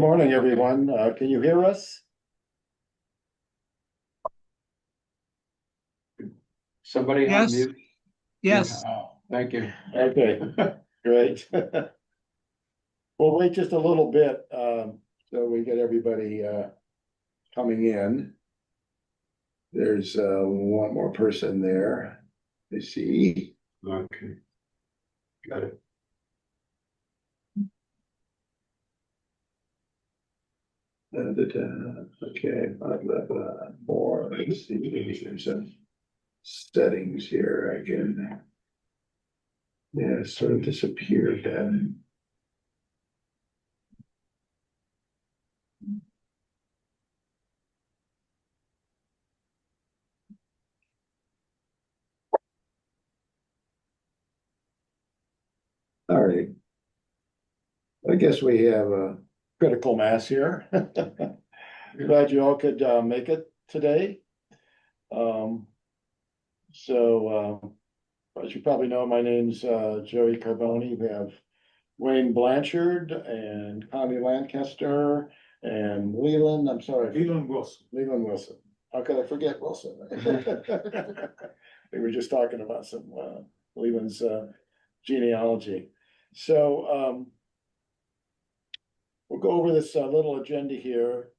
morning, everyone. Can you hear us? Somebody on Yes. mute? Yes, Yeah. Oh, thank you. Okay, great. We'll wait just a little bit, so we get everybody, coming in. There's, one more person there. I see. Okay. Got it. Okay, more, let's see, there's some settings here, I can. Yeah, it sort of disappeared. All right. I guess we have a critical mass here. Glad you all could make it today. As you probably know, my name's Joey Carboni. We have Wayne Blanchard and Connie Lancaster and Leland. I'm sorry. Leland Wilson. Leland Wilson. How could I forget Wilson? We were just talking about some Leland's genealogy. So we'll go over this little agenda here.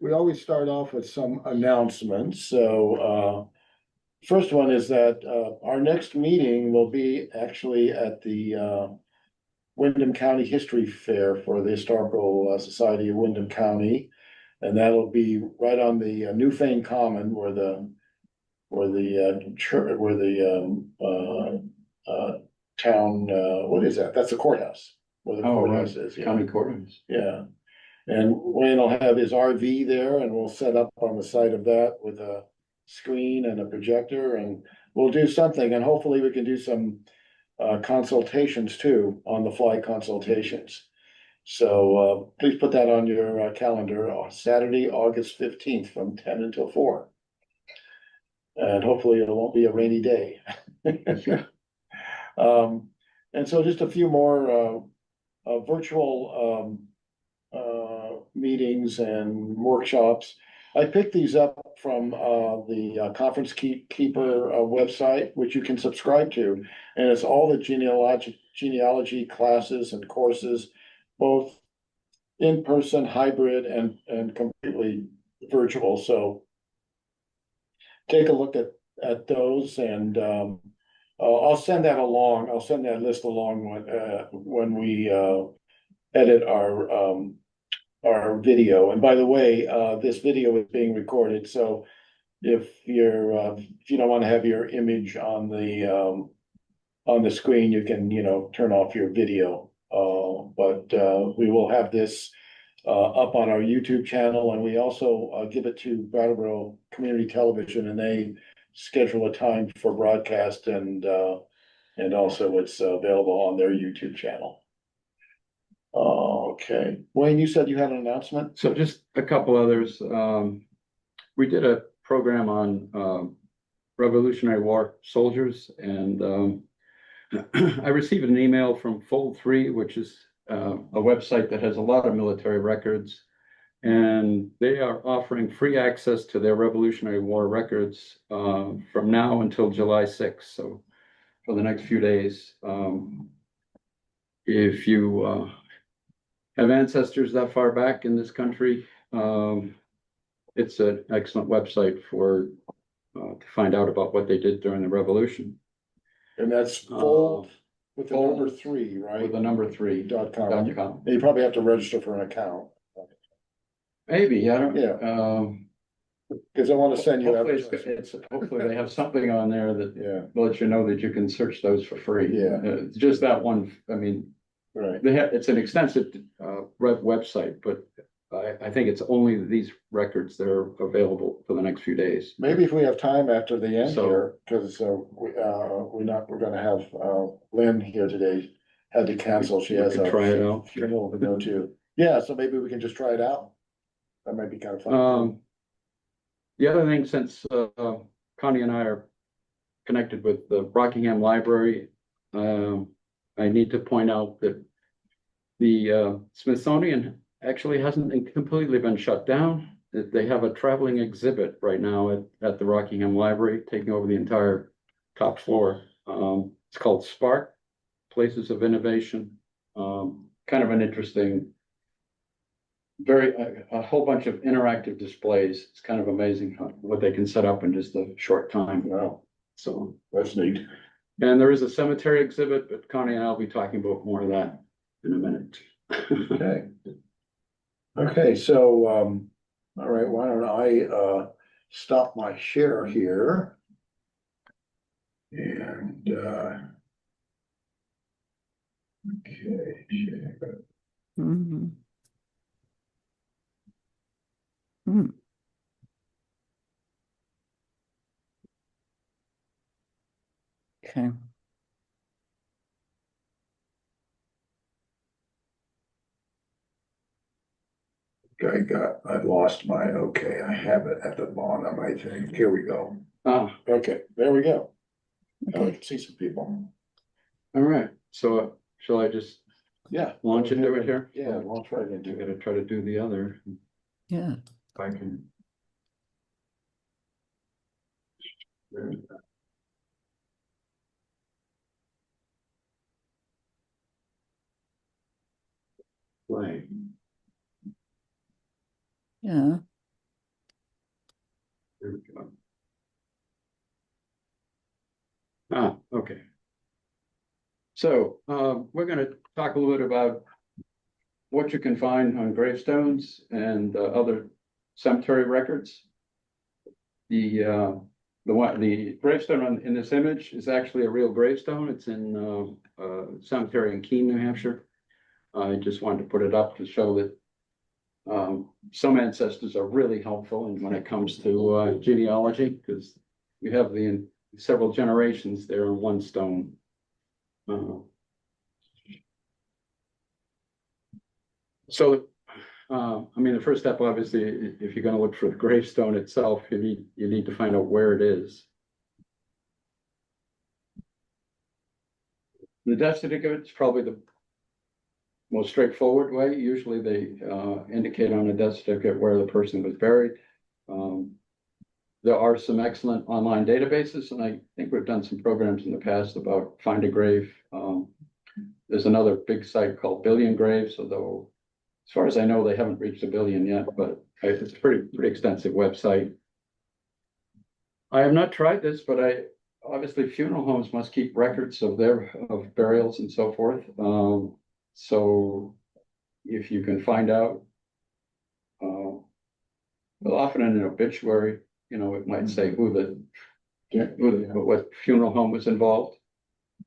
We always start off with some announcements. So first one is that our next meeting will be actually at the Windham County History Fair for the Historical Society of Windham County. And that'll be right on the Newfane Common where the town, what is that? That's the courthouse, where the courthouse is. Yeah. County courthouse. Yeah. And Wayne will have his RV there and we'll set up on the side of that with a screen and a projector and we'll do something and hopefully we can do some consultations too, on the fly consultations. So please put that on your calendar, Saturday, August 15th from 10 until 4. And hopefully it won't be a rainy day. And so just a few more virtual meetings and workshops. I picked these up from the Conference Keeper website, which you can subscribe to. And it's all the genealogy classes and courses, both in person, hybrid, and completely virtual. So take a look at those and I'll send that along. I'll send that list along when we edit our video. And by the way, this video is being recorded, so if you don't want to have your image on the screen, you can, turn off your video. But we will have this up on our YouTube channel, and we also give it to Brattleboro Community Television, and they schedule a time for broadcast, and also it's available on their YouTube channel. Okay, Wayne, you said you had an announcement? So just a couple others. We did a program on Revolutionary War soldiers, and I received an email from Fold 3, which is a website that has a lot of military records, and they are offering free access to their Revolutionary War records from now until July 6th. So for the next few days, if you have ancestors that far back in this country, it's an excellent website for to find out about what they did during the revolution. And that's Fold with the number 3, right? With the number 3. .com. You probably have to register for an account. Maybe, I don't. Yeah. Because I want to send you. Hopefully they have something on there that lets you know that you can search those for free. Yeah. Just that one. I mean, right. It's an extensive website, but I think it's only these records that are available for the next few days. Maybe if we have time after the end here, because we're going to have Lynn here today. Had to cancel. She has a try it out. funeral to go to. Yeah, so maybe we can just try it out. That might be kind of fun. The other thing, since Connie and I are connected with the Rockingham Library, I need to point out that The Smithsonian actually hasn't completely been shut down. They have a traveling exhibit right now at the Rockingham Library, taking over the entire top floor. It's called Spark, Places of Innovation. Kind of an interesting, a whole bunch of interactive displays. It's kind of amazing what they can set up in just a short time. Wow, So that's neat. and there is a cemetery exhibit, but Connie and I'll be talking about more of that in a minute. Okay. Okay, so, all right, why don't I, stop my share here? And, okay, share. Mhm. Hmm. Okay. I lost my, okay, I have it at the bottom, I think. Here we go. Ah, Okay, there we go. Now we Okay. can see some people. all right. So shall I just Yeah. launch go into ahead it here? Yeah, launch right I'm into it. gonna try to do the other, Yeah. if I can. There we go. Play. Yeah. There we go. Ah, okay. So we're going to talk a little bit about what you can find on gravestones and other cemetery records. The gravestone in this image is actually a real gravestone. It's in cemetery in Keene, New Hampshire. I just wanted to put it up to show that some ancestors are really helpful and when it comes to genealogy, because you have several generations there in one stone. So, I mean, the first step, obviously, if you're going to look for the gravestone itself, you need to find out where it is. The death certificate is probably the most straightforward way. Usually, they indicate on a death certificate where the person was buried. There are some excellent online databases, and I think we've done some programs in the past about Find a Grave. There's another big site called Billion Graves, although as far as I know, they haven't reached 1 billion yet, but it's a pretty extensive website. I have not tried this, but obviously funeral homes must keep records of burials and so forth. So if you can find out, well, often in an obituary, it might say what funeral home was involved.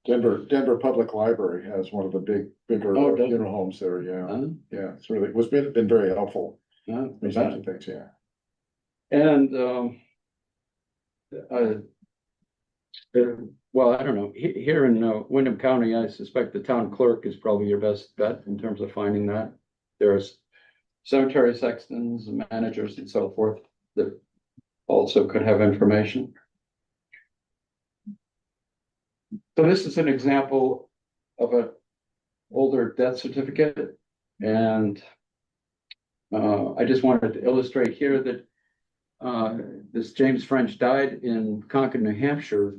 Denver Public Library has one of the bigger funeral homes there, yeah. Yeah, it's been very helpful. These types of things, yeah. And well, I don't know. Here in Windham County, I suspect the town clerk is probably your best bet in terms of finding that. There's cemetery sextons, managers, and so forth that also could have information. So this is an example of an older death certificate, and I just wanted to illustrate here that this James French died in Concord, New Hampshire,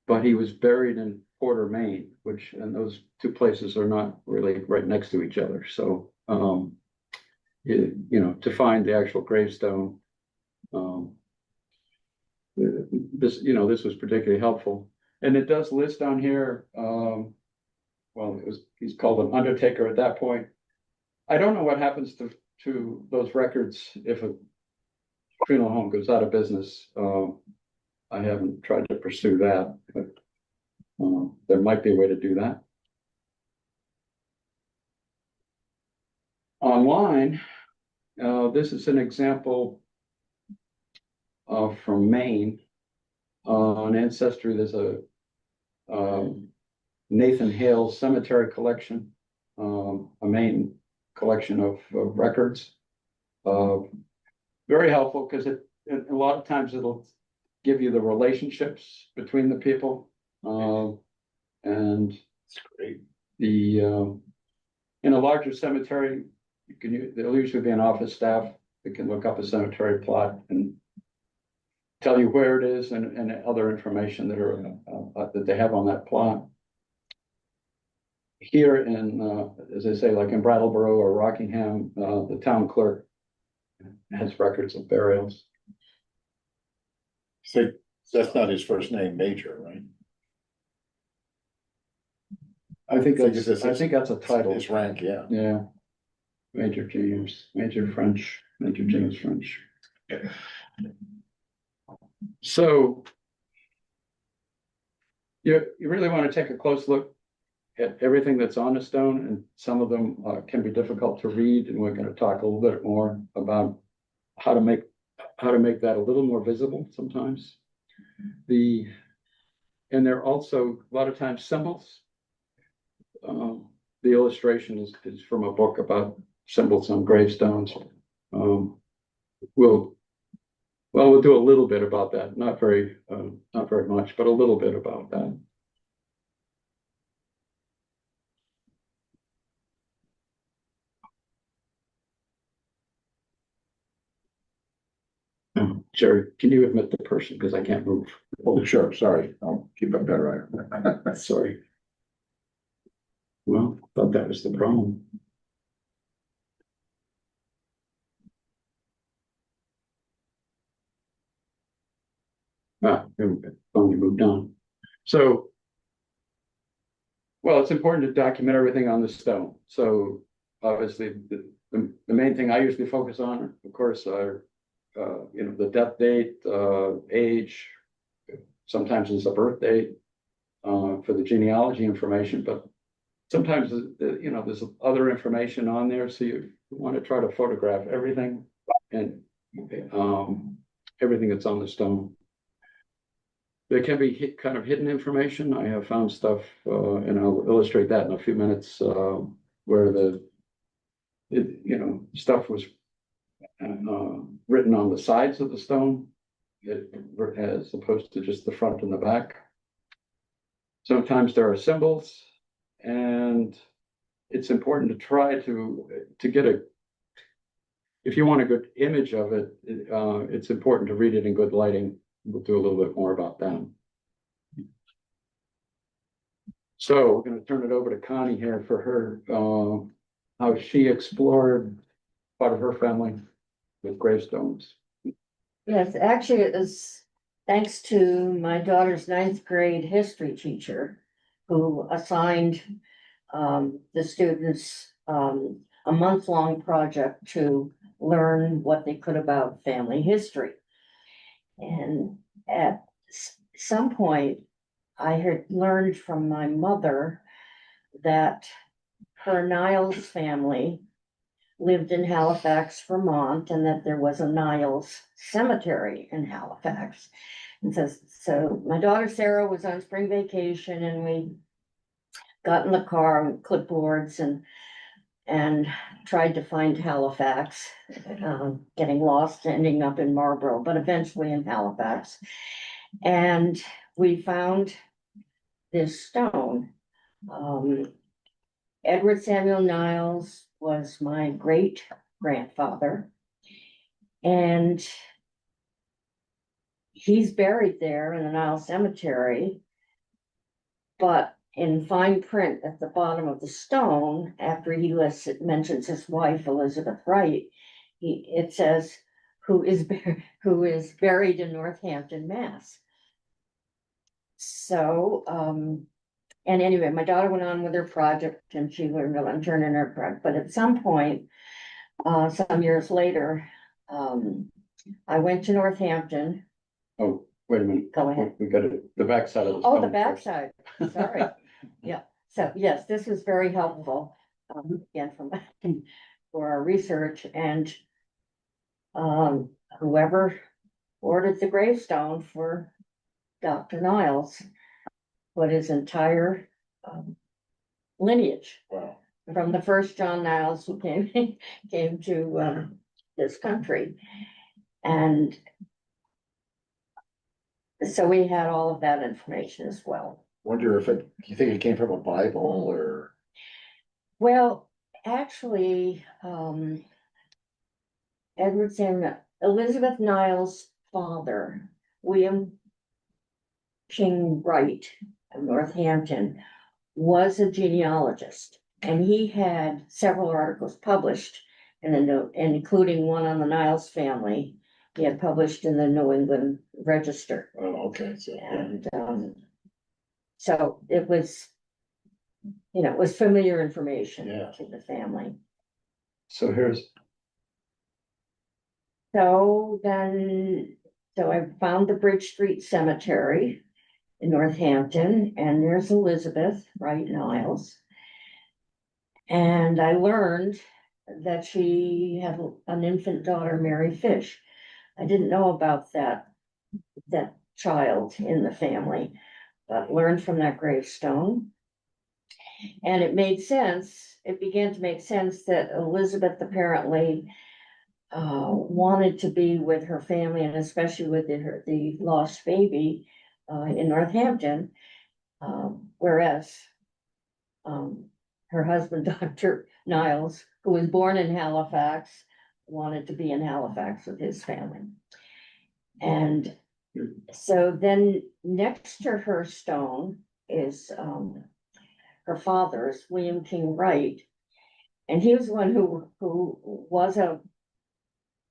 but he was buried in Porter, Maine, and those two places are not really right next to each other. So, to find the actual gravestone, this was particularly helpful. And it does list on here, well, he's called an undertaker at that point. I don't know what happens to those records if a funeral home goes out of business. I haven't tried to pursue that, but there might be a way to do that. Online, this is an example from Maine. On Ancestry, there's a Nathan Hale cemetery collection, a Maine collection of records. Very helpful because a lot of times it'll give you the relationships between the people. And It's great. the In a larger cemetery, there'll usually be an office staff that can look up a cemetery plot and tell you where it is and other information that are, that they have on that plot. Here in, as I say, like in Brattleboro or Rockingham, the town clerk has records of burials. So that's not his first name, Major, right? I think So that's, this I is- think that's a title. His rank, yeah. Yeah. Major James French. So you really want to take a close look at everything that's on a stone, and some of them can be difficult to read, and we're going to talk a little bit more about how to make that a little more visible sometimes. And there are also a lot of times symbols. The illustration is from a book about symbols on gravestones. We'll do a little bit about that, not very much, but a little bit about that. Jerry, can you admit the person, because I can't move? Oh, sure, sorry, I'll keep up better. Sorry. Well, thought that was the problem. Only moved on. So, well, it's important to document everything on the stone. So obviously the main thing I usually focus on, of course, are the death date, age, sometimes it's a birth date for the genealogy information, but sometimes there's other information on there, so you want to try to photograph everything and everything that's on the stone. There can be kind of hidden information. I have found stuff, and I'll illustrate that in a few minutes, where stuff was written on the sides of the stone, as opposed to just the front and the back. Sometimes there are symbols, and it's important to try to get if you want a good image of it, it's important to read it in good lighting. We'll do a little bit more about that. So we're going to turn it over to Connie here for her, how she explored part of her family with gravestones. Yes, actually, it was thanks to my daughter's ninth grade history teacher who assigned the students a month-long project to learn what they could about family history. And at some point, I had learned from my mother that her Niles family lived in Halifax, Vermont, and that there was a Niles cemetery in Halifax. And so my daughter Sarah was on spring vacation, and we got in the car with clipboards and tried to find Halifax, getting lost, ending up in Marlborough, but eventually in Halifax. And we found this stone. Edward Samuel Niles was my great grandfather, and he's buried there in the Niles Cemetery. But in fine print at the bottom of the stone, after he mentions his wife Elizabeth Wright, it says who is buried in Northampton, Mass. So, and anyway, my daughter went on with her project, and she learned to turn in her project. But at some point, some years later, I went to Northampton. Oh, wait a minute. Go ahead. We got the backside of the Oh, stone the first. backside. Sorry. Yeah. So yes, this was very helpful. Again, for our research, and whoever ordered the gravestone for Dr. Niles put his entire lineage Wow. from the first John Niles who came to this country. And so we had all of that information as well. Wonder if do you think it came from a Bible or? Well, actually, Edward Samuel, Elizabeth Niles' father, William King Wright of Northampton, was a genealogist. And he had several articles published in the note, including one on the Niles family. He had published in the New England Register. Oh, okay, so. And, so it was, it was familiar information Yeah. to the family. So here's, So then, so I found the Bridge Street Cemetery in Northampton, and there's Elizabeth Wright Niles. And I learned that she had an infant daughter, Mary Fish. I didn't know about that child in the family, but learned from that gravestone. And it made sense, it began to make sense that Elizabeth apparently wanted to be with her family, and especially with the lost baby in Northampton. Whereas her husband, Dr. Niles, who was born in Halifax, wanted to be in Halifax with his family. And so then next to her stone is her father's, William King Wright. And he was one who was a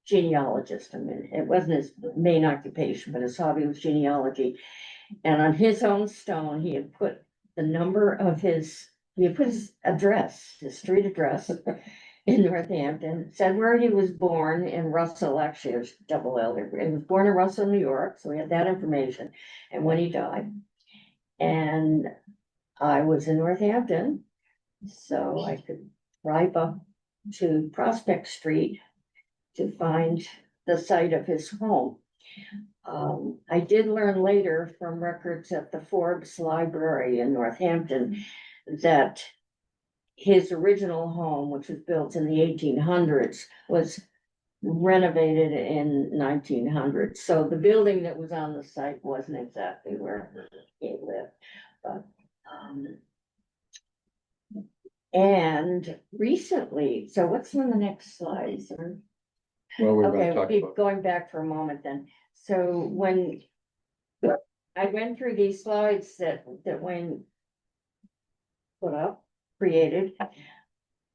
genealogist. I mean, it wasn't his main occupation, but his hobby was genealogy. And on his own stone, he had put the number of his address, his street address in Northampton, said where he was born in Russell, actually it was double L. He was born in Russell, New York, so we had that information, and when he died. And I was in Northampton, so I could drive up to Prospect Street to find the site of his home. I did learn later from records at the Forbes Library in Northampton that his original home, which was built in the 1800s, was renovated in 1900. So the building that was on the site wasn't exactly where he lived, but and recently, so what's on the next slide, sir? well, we're Okay, gonna we'll talk keep about, going back for a moment then. So when I went through these slides that Wayne put up, created,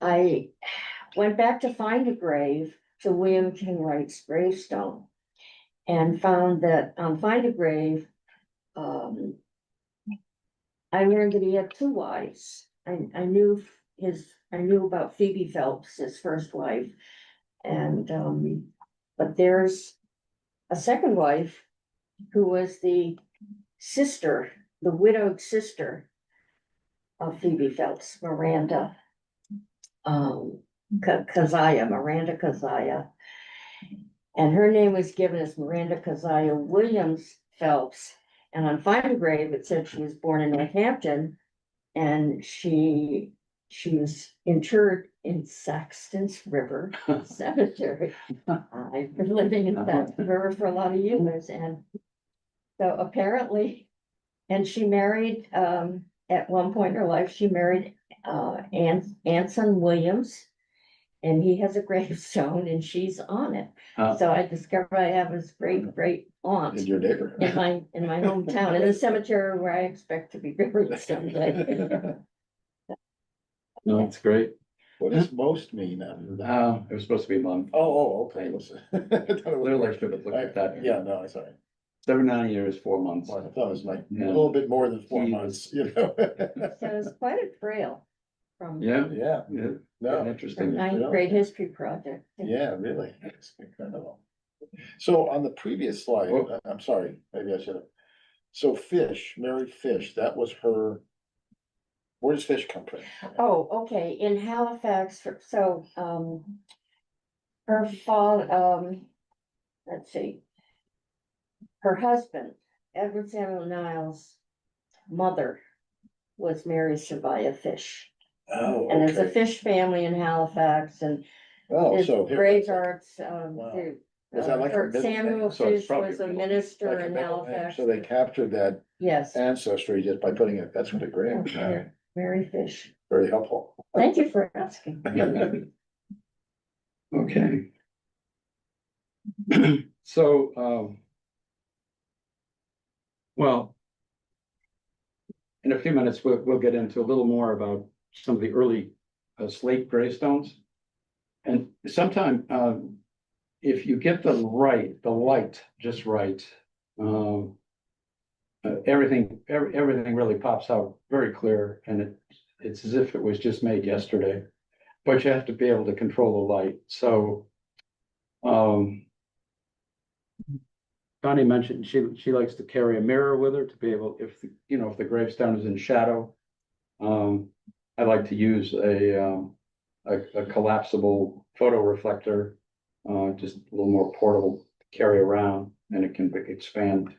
I went back to find a grave to William King Wright's gravestone and found that on Find a Grave, I learned that he had two wives. I knew about Phoebe Phelps, his first wife, and but there's a second wife who was the widowed sister of Phoebe Phelps, Miranda Keziah. And her name was given as Miranda Keziah Williams Phelps. And on Find a Grave, it said she was born in Northampton, and she was interred in Saxton's River Cemetery. I've been living in that river for a lot of years, and so apparently, and she married, at one point in her life, she married Anson Williams, and he has a gravestone and she's on it. So I discovered I have his great aunt In your neighborhood. in my hometown, in the cemetery where I expect to be buried someday. no, it's great. What does most mean? It was supposed to be a month. Okay, listen. I thought it was- Literally should have looked at that. Yeah, no, I'm sorry. 79 years, 4 months. Well, I thought it was like a Yeah. little bit more than 4 He months, you know? So it's quite a trail from Yeah, Yeah, yeah, no, interesting. ninth grade history project. yeah, really. It's incredible. So on the previous slide, Whoa. I'm sorry, maybe I should have. So Mary Fish, that was her. Where does Fish come from? Oh, okay, in Halifax, so, her father, let's see. Her husband, Edward Samuel Niles' mother was Mary Sabiah Fish. Oh, And there's a okay. Fish family in Halifax, and Oh, his so. graveyards, Wow. Was that like her middle Samuel name? So it's Fish probably was a middle- minister Like a in middle name, Halifax. so they captured that Yes, ancestry just by putting it, that's what a grave. Mary Fish. very helpful. Thank you for asking. Okay. So, well, in a few minutes, we'll get into a little more about some of the early slate gravestones. And sometime, if you get the light just right, everything really pops out very clear, and it's as if it was just made yesterday. But you have to be able to control the light. So, Connie mentioned she likes to carry a mirror with her to be able, if the gravestone is in shadow. I like to use a collapsible photo reflector, just a little more portable to carry around, and it can expand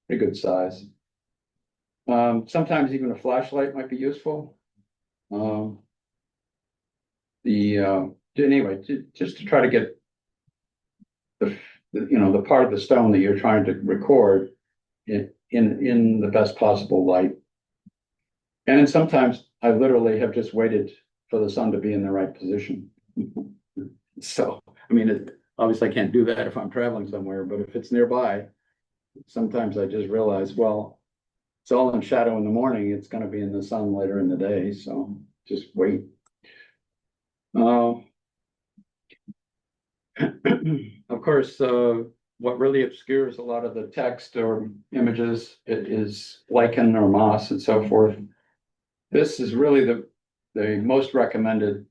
a good size. Sometimes even a flashlight might be useful. Anyway, just to try to get the part of the stone that you're trying to record in the best possible light. And then sometimes I literally have just waited for the sun to be in the right position. So, I mean, obviously I can't do that if I'm traveling somewhere, but if it's nearby, sometimes I just realize, well, it's all in shadow in the morning. It's going to be in the sun later in the day. So just wait. Of course, what really obscures a lot of the text or images is lichen or moss and so forth. This is really the most recommended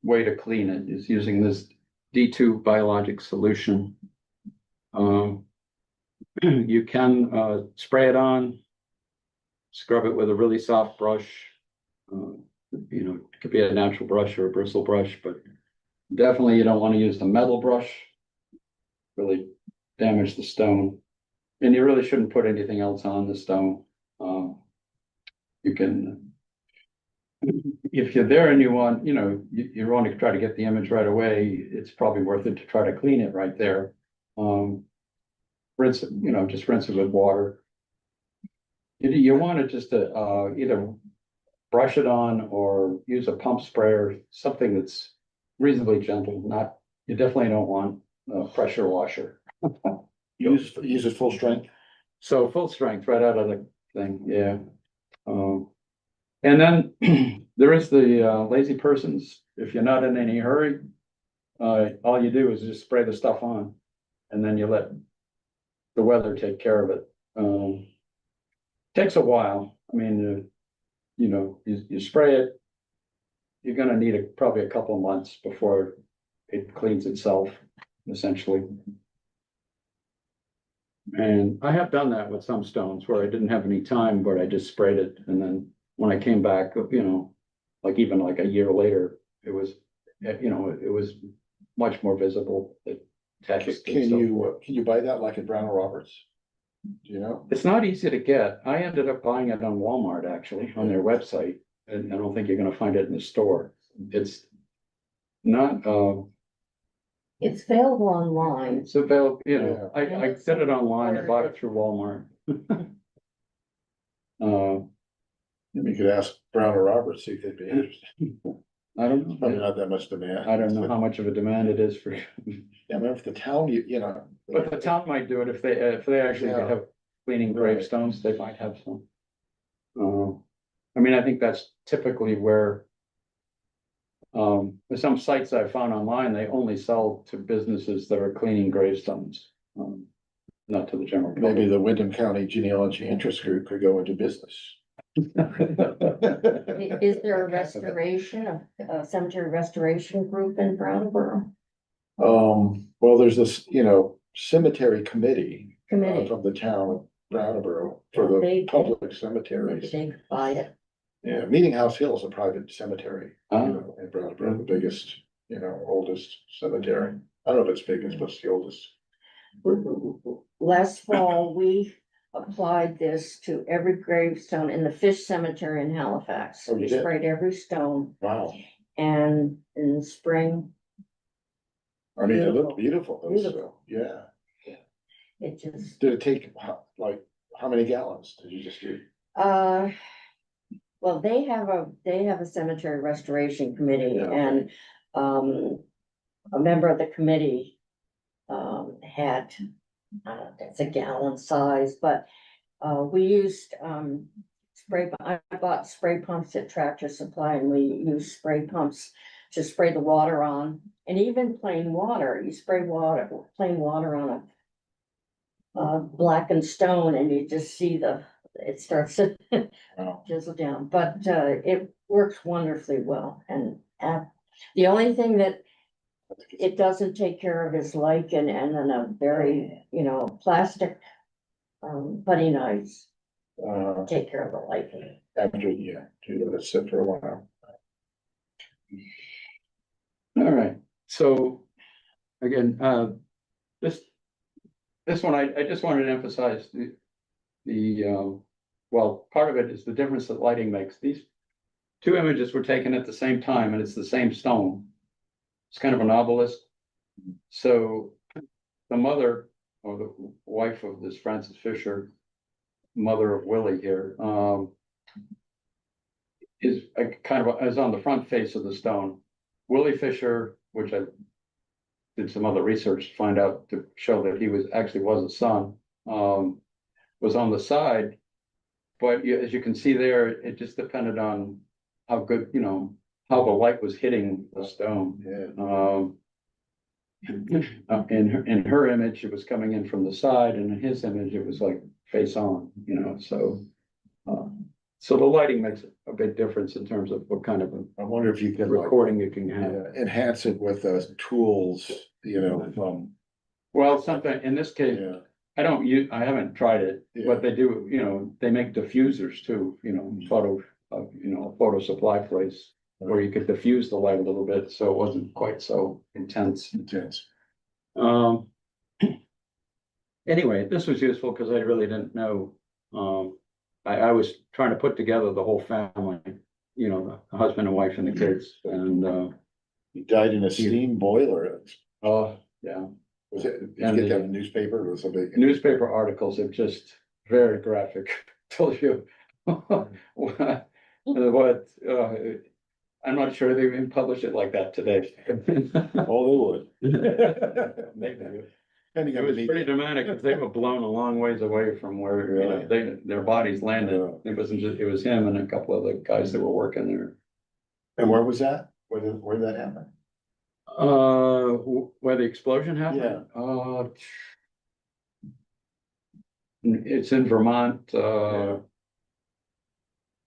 way to clean it, is using this D2 biologic solution. You can spray it on, scrub it with a really soft brush. It could be a natural brush or a bristle brush, but definitely you don't want to use the metal brush. Really damage the stone. And you really shouldn't put anything else on the stone. You can, if you're there and you want to try to get the image right away, it's probably worth it to try to clean it right there. Rinse it, just rinse it with water. You want to just either brush it on or use a pump sprayer, something that's reasonably gentle. You definitely don't want a pressure washer. Use it full strength. So full strength right out of the thing, yeah. And then there is the lazy persons. If you're not in any hurry, all you do is just spray the stuff on, and then you let the weather take care of it. Takes a while. I mean, you spray it. You're going to need probably a couple of months before it cleans itself, essentially. And I have done that with some stones where I didn't have any time, but I just sprayed it, and then when I came back, like even like a year later, it was much more visible. The text. Can you buy that like at Brown and Roberts? Do you know? It's not easy to get. I ended up buying it on Walmart, actually, on their website, and I don't think you're going to find it in the store. It's not. It's available online. It's available. Yeah. I did it online. I bought it through Walmart. You could ask Brown or Roberts, see if they'd be interested. I don't know. Probably not that much demand. I don't know how much of a demand it is for. Yeah, I mean, if the town, But the town might do it if they actually Yeah. have cleaning Right. gravestones, they might have some. I mean, I think that's typically where. There's some sites I've found online, they only sell to businesses that are cleaning gravestones. Not to the general public. maybe the Windham County Genealogy Interest Group could go into business. Is there a cemetery restoration group in Brattleboro? Well, there's this, cemetery committee Committee? from the town of Brattleboro for the They- public Maybe cemeteries. they could buy it. Yeah, Meeting House Hill is a private cemetery, Oh. in Brattleboro, the biggest, oldest cemetery. I don't know if it's biggest, but it's the oldest. Last fall, we applied this to every gravestone in the Fish Cemetery in Halifax. Oh, you We did? sprayed every stone, Wow. and in the spring, I mean, it looked beautiful. Beautiful. Yeah. it just, Did it take, like, how many gallons did you just do? Well, they have a cemetery restoration committee Yeah. and, a member of the committee, had, it's a gallon size, but, we used, I bought spray pumps at Tractor Supply and we used spray pumps to spray the water on, and even plain water, you spray plain water on a blackened stone and you just see it starts to Wow. drizzle down, but it works wonderfully well. And the only thing that it doesn't take care of is lichen and then a very, plastic putty knives take care of the lichen. After, to let it sit for a while. All right, so again, this one, I just wanted to emphasize well, part of it is the difference that lighting makes. These two images were taken at the same time and it's the same stone. It's kind of an obelisk. So the mother or the wife of this Francis Fisher, mother of Willie here, is is on the front face of the stone. Willie Fisher, which I did some other research to find out to show that he was a son, was on the side. But as you can see there, it just depended on how good, how the light was hitting the stone. Yeah. In her image, it was coming in from the side, and in his image, it was like face on, so the lighting makes a big difference in terms of what kind of I wonder if you a could like, recording you can have. enhance it with tools, from, Well, something, in this case, yeah. I haven't tried it, Yeah. but they do, they make diffusers too, photo supply place where you could diffuse the light a little bit, so it wasn't quite so intense. Intense. Anyway, this was useful because I really didn't know. I was trying to put together the whole family, the husband and wife and the kids, and He died in a steam boiler. yeah. Was it, did And you get that the in the newspaper or something? newspaper articles are just very graphic. Tells you what, I'm not sure they even publish it like that today. Oh, they would. Maybe. Depending It on was the pretty dramatic because they were blown a long ways away from where, Really? their bodies landed. Yeah. It wasn't just, it was him and a couple of the guys that were working there. And where was that? Where did that happen? Where the explosion happened? It's in Vermont, Yeah.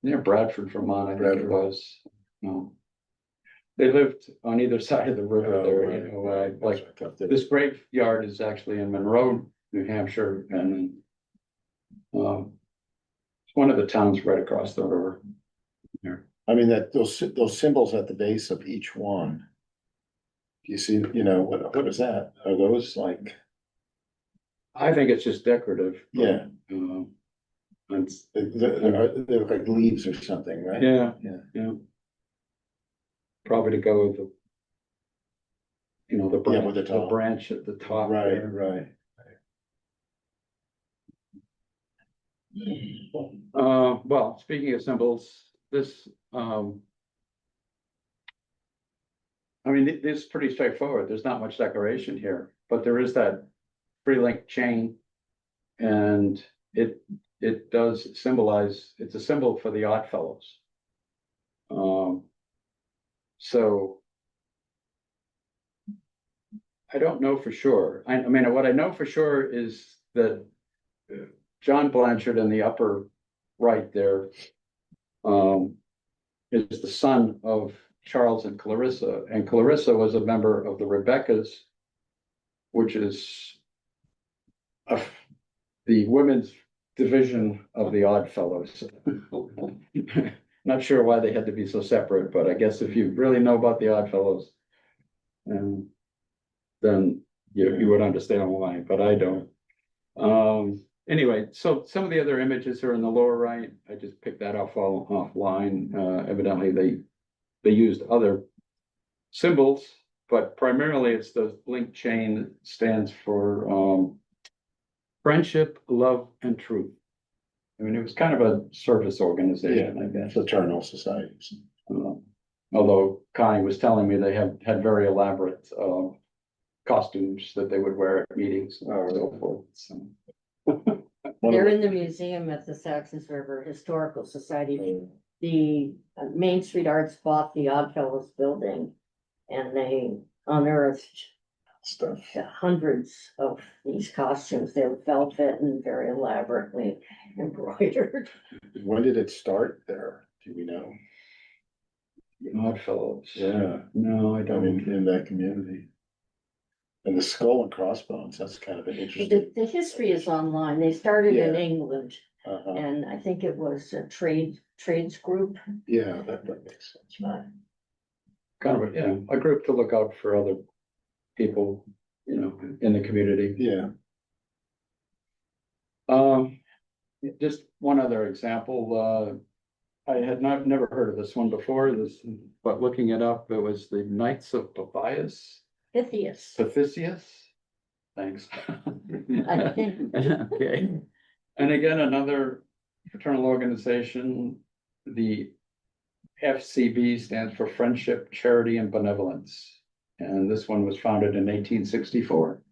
near Bradford, Vermont, I think it Bradford. was. They lived on either side of the river Oh, there, right. like That's what I this graveyard is actually in Monroe, New Hampshire, and it's one of the towns right across the river. I mean, those symbols at the base of each one. You see, what is that? Are those like, I think it's just decorative. But, yeah, it's, they're like leaves or something, right? yeah, Yeah. yeah. Probably to go with the Yeah, with the top. branch at the top. Right, there. right. Well, speaking of symbols, this, this is pretty straightforward. There's not much decoration here, but there is that free link chain. And it does symbolize, it's a symbol for the Odd Fellows. So I don't know for sure. I mean, what I know for sure is that John Blanchard in the upper right there is the son of Charles and Clarissa was a member of the Rebeccas, which is the women's division of the Odd Fellows. Not sure why they had to be so separate, but I guess if you really know about the Odd Fellows, then you would understand why, but I don't. Anyway, so some of the other images are in the lower right. I just picked that off offline. Evidently, they used other symbols, but primarily it's the link chain that stands for friendship, love, and truth. I mean, it was kind of a service organization, I guess. Fraternal societies. Although Connie was telling me they had very elaborate, costumes that they would wear at meetings and so forth, so. They're in the museum at the Saxons River Historical Society. The Main Street Arts bought the Oddfellows building and they unearthed Stuff. hundreds of these costumes. They were velvet and very elaborately embroidered. When did it start there? Do we know? Oddfellows. Yeah, No, I I don't. mean, in that community. And the skull and crossbones, that's kind of an interesting. The history is online. They started in Yeah. England Uh-huh. and I think it was a trades group. Yeah, that makes sense. Kind of, a group to look out for other people, in the community. Yeah, Just one other example, I had never heard of this one before, but looking it up, it was the Knights of Pythias. Pythias. Thanks. I think. Okay, and again, another fraternal organization, the FCB stands for Friendship, Charity, and Benevolence. And this one was founded in 1864.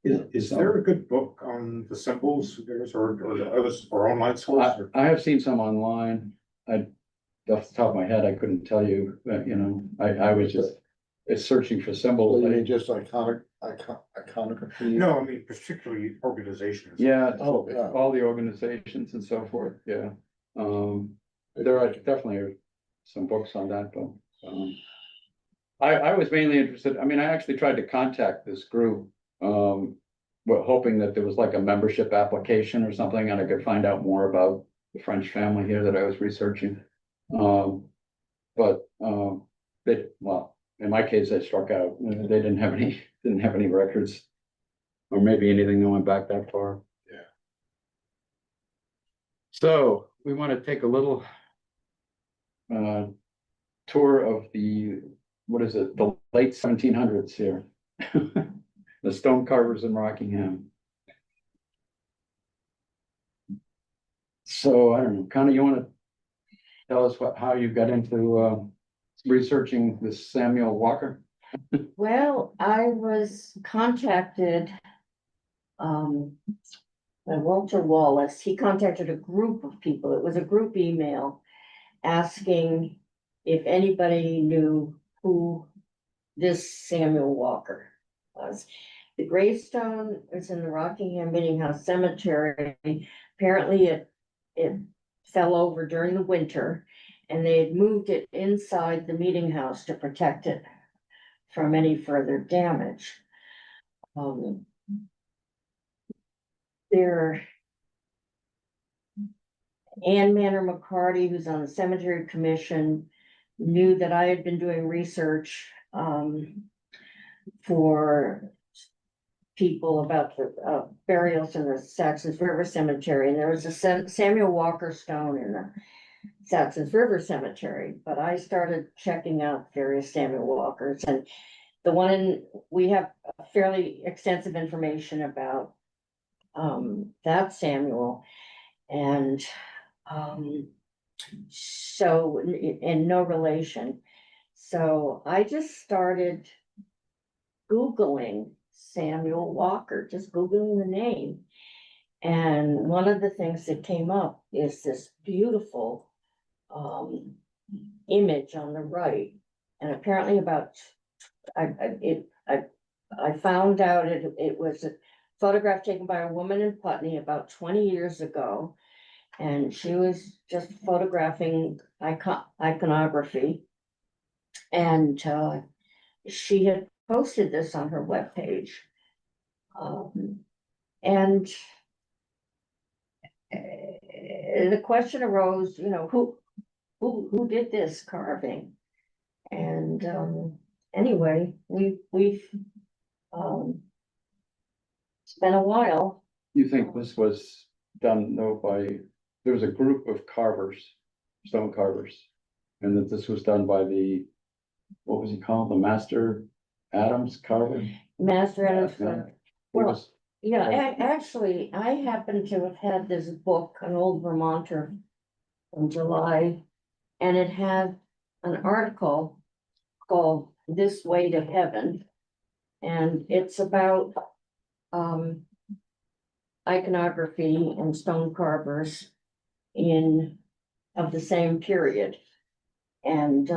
Is there a good book on the symbols or online source? I have seen some online. Off the top of my head, I couldn't tell you, but I was just searching for symbols. you mean just iconography? No, I mean particularly organizations. Yeah, Oh, yeah. all the organizations and so forth, yeah. There are definitely some books on that, but, I was mainly interested, I mean, I actually tried to contact this group, hoping that there was like a membership application or something, and I could find out more about the French family here that I was researching. In my case, I struck out, they didn't have any records. Or maybe anything that went back that far. Yeah. So we want to take a little tour of the late 1700s here. The stone carvers in Rockingham. So I don't know, Connie, you want to tell us how you got into researching this Samuel Walker? Well, I was contacted by Walter Wallace. He contacted a group of people. It was a group email asking if anybody knew who this Samuel Walker was. The gravestone is in the Rockingham Meeting House Cemetery. Apparently it fell over during the winter and they had moved it inside the meeting house to protect it from any further damage. Ann Manor McCarty, who's on the cemetery commission, knew that I had been doing research for people about the burials in the Saxons River Cemetery, and there was a Samuel Walker stone in the Saxons River Cemetery, but I started checking out various Samuel Walkers, and we have fairly extensive information about that Samuel, and so in no relation. So I just started Googling Samuel Walker, just Googling the name. And one of the things that came up is this beautiful image on the right. And apparently I found out it was a photograph taken by a woman in Putney about 20 years ago. And she was just photographing iconography. And she had posted this on her webpage. And the question arose, who did this carving? And anyway, we've it's been a while. You think this was done though there was a group of carvers, stone carvers, and that this was done by what was he called? The Master Adams carver? Master Adams. Yeah. Well, Yeah, actually, I happen to have had this book, an old Vermonter from July, and it had an article called This Way to Heaven. And it's about iconography and stone carvers of the same period. And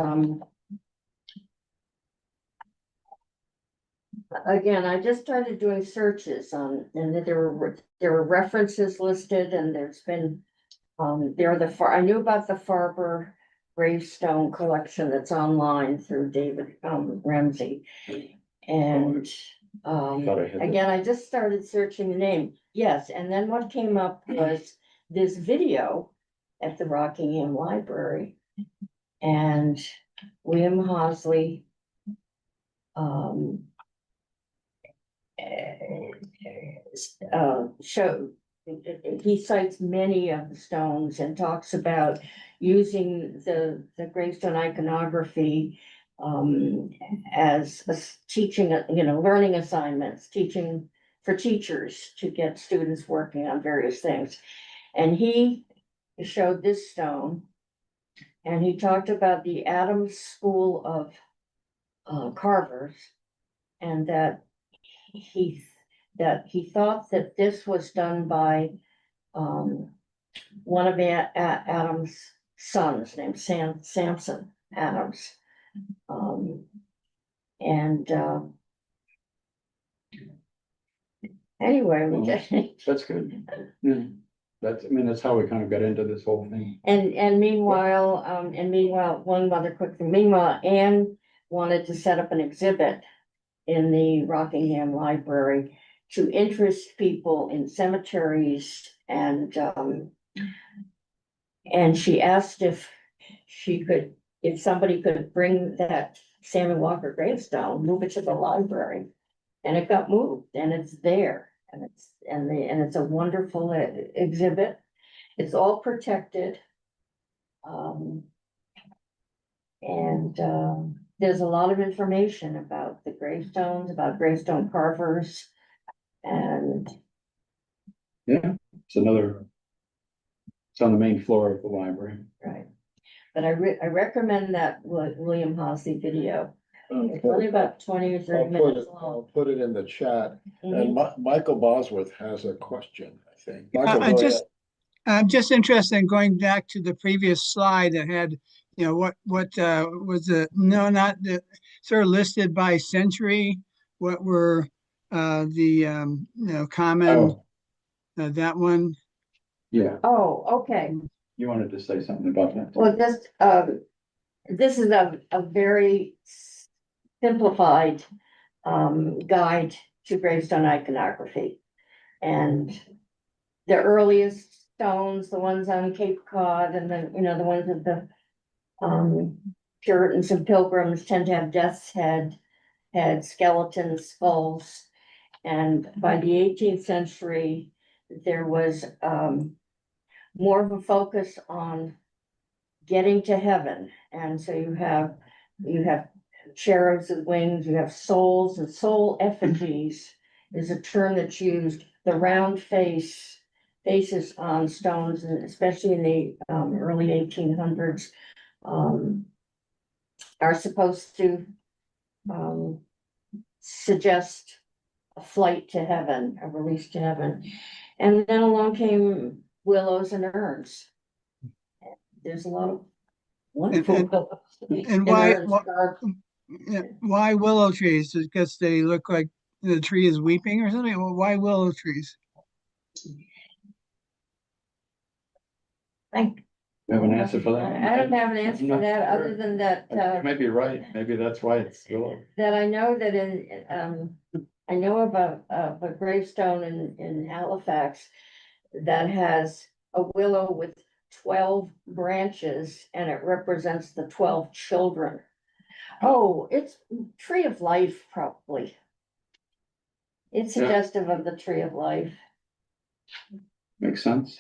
again, I just started doing searches on, and there were references listed, and there's been I knew about the Farber Gravestone collection that's online through David Ramsey. And Thought I had again, I just started searching the name. Yes, and then what came up was this video at the Rockingham Library. And William Hosley he cites many of the stones and talks about using the gravestone iconography as teaching, learning assignments, teaching for teachers to get students working on various things. And he showed this stone, and he talked about the Adams School of Carvers, and that he thought that this was done by one of Adams' sons named Samson Adams. Anyway, That's good. Yeah. That's how we kind of got into this whole thing. and meanwhile, one other quick thing. Meanwhile, Anne wanted to set up an exhibit in the Rockingham Library to interest people in cemeteries, and she asked if somebody could bring that Samuel Walker gravestone, move it to the library, and it got moved, and it's there, and it's a wonderful exhibit. It's all protected. There's a lot of information about the gravestones, about gravestone carvers, and Yeah, it's on the main floor of the library. right. But I recommend that William Hosley video. It's only about 20 or 30 minutes I'll long. put it in the chat. Mhm. And Michael Bosworth has a question, I think. I Michael, go ahead. I'm just interested in going back to the previous slide that had, what was not the sort of listed by century, what were common, Oh, that one. yeah. Oh, okay. You wanted to say something about that? Well, this is a very simplified guide to gravestone iconography. And the earliest stones, the ones on Cape Cod, and the ones of the Puritans and Pilgrims tend to have death's head skeletons, skulls. And by the 18th century, there was more of a focus on getting to heaven. And so you have cherubs with wings, you have souls, and soul effigies is a term that's used. The round faces on stones, and especially in the early 1800s, are supposed to suggest a flight to heaven, a release to heaven. And then along came willows and urns. There's a lot of wonderful willows. And why, urns why willow trees? Because they look like the tree is weeping or something? Well, why willow trees? You have an answer for that? I don't have an answer for that, other than that, You may be right. Maybe that's why it's willow. that I know that I know of a gravestone in Halifax that has a willow with 12 branches, and it represents the 12 children. Oh, it's tree of life, probably. It's Yeah. suggestive of the tree of life. Makes sense.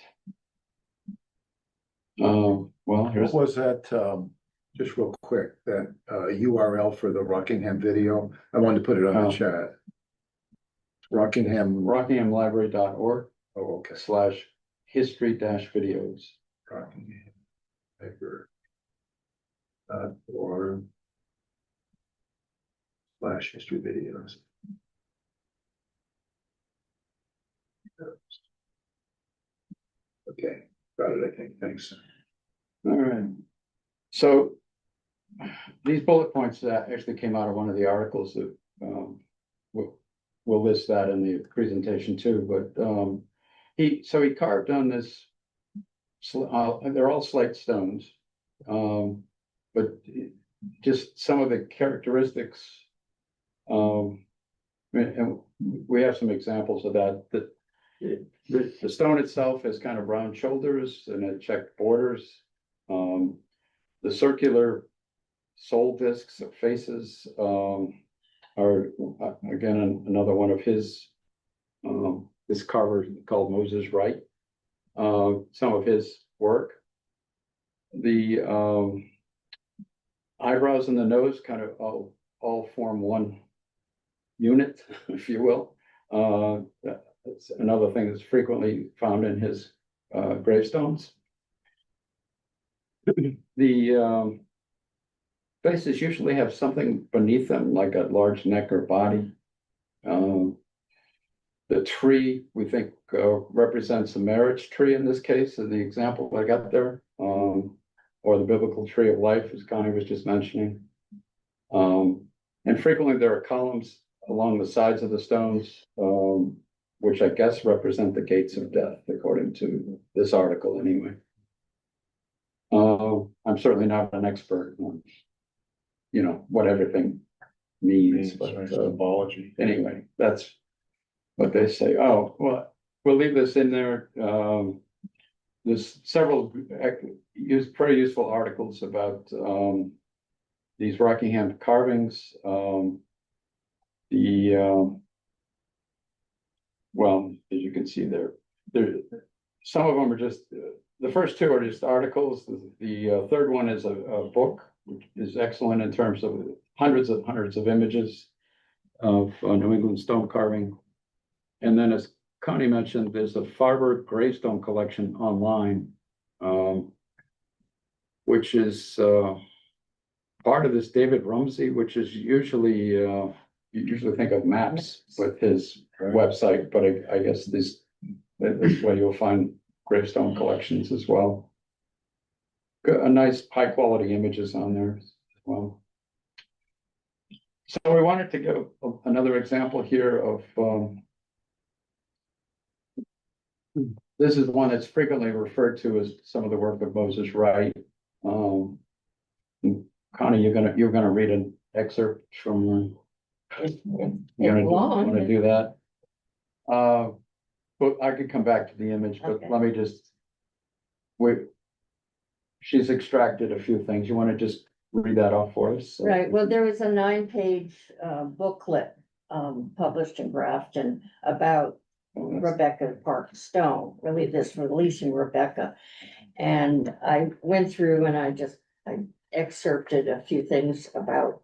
Well, here's. What was that, just real quick, that URL for the Rockingham video? I wanted to put it on the Oh. chat. Rockingham. rockinghamlibrary.org Oh, okay. /history-videos. Rockingham paper. Or / history videos. Okay, got it, I think, thanks. All right. So these bullet points actually came out of one of the articles that we'll list that in the presentation too, but he carved on this, they're all slate stones, but just some of the characteristics, and we have some examples of that, the stone itself has kind of round shoulders and it checked borders. The circular soul discs of faces are again another one of his. This carver called Moses Wright. Some of his work. The eyebrows and the nose kind of all form one unit, if you will. That's another thing that's frequently found in his gravestones. The faces usually have something beneath them, like a large neck or body. The tree, we think, represents a marriage tree in this case, in the example I got there, or the biblical tree of life, as Connie was just mentioning. And frequently there are columns along the sides of the stones, which I guess represent the gates of death, according to this article anyway. I'm certainly not an expert on, what everything means, but Symbology. anyway, that's what they say. Oh, well, we'll leave this in there. There's several pretty useful articles about these Rockingham carvings. Well, as you can see there, some of them are just, the first two are just articles. The third one is a book, which is excellent in terms of hundreds of images of New England stone carving. And then, as Connie mentioned, there's a Farber Gravestone collection online, which is part of this David Rumsey, which is usually, you usually think of maps with his website, but I guess this way you'll find gravestone collections as well. A nice high quality images on there as well. So we wanted to go another example here of, this is one that's frequently referred to as some of the work of Moses Wright. Connie, you're gonna read an excerpt from. You're gonna do that. But I could come back to the image, but Okay. let me just. She's extracted a few things. You want to just read that off for us? Right, well, there was a 9-page booklet published in Grafton about Rebecca Park Stone, really this releasing Rebecca. And I went through and I excerpted a few things about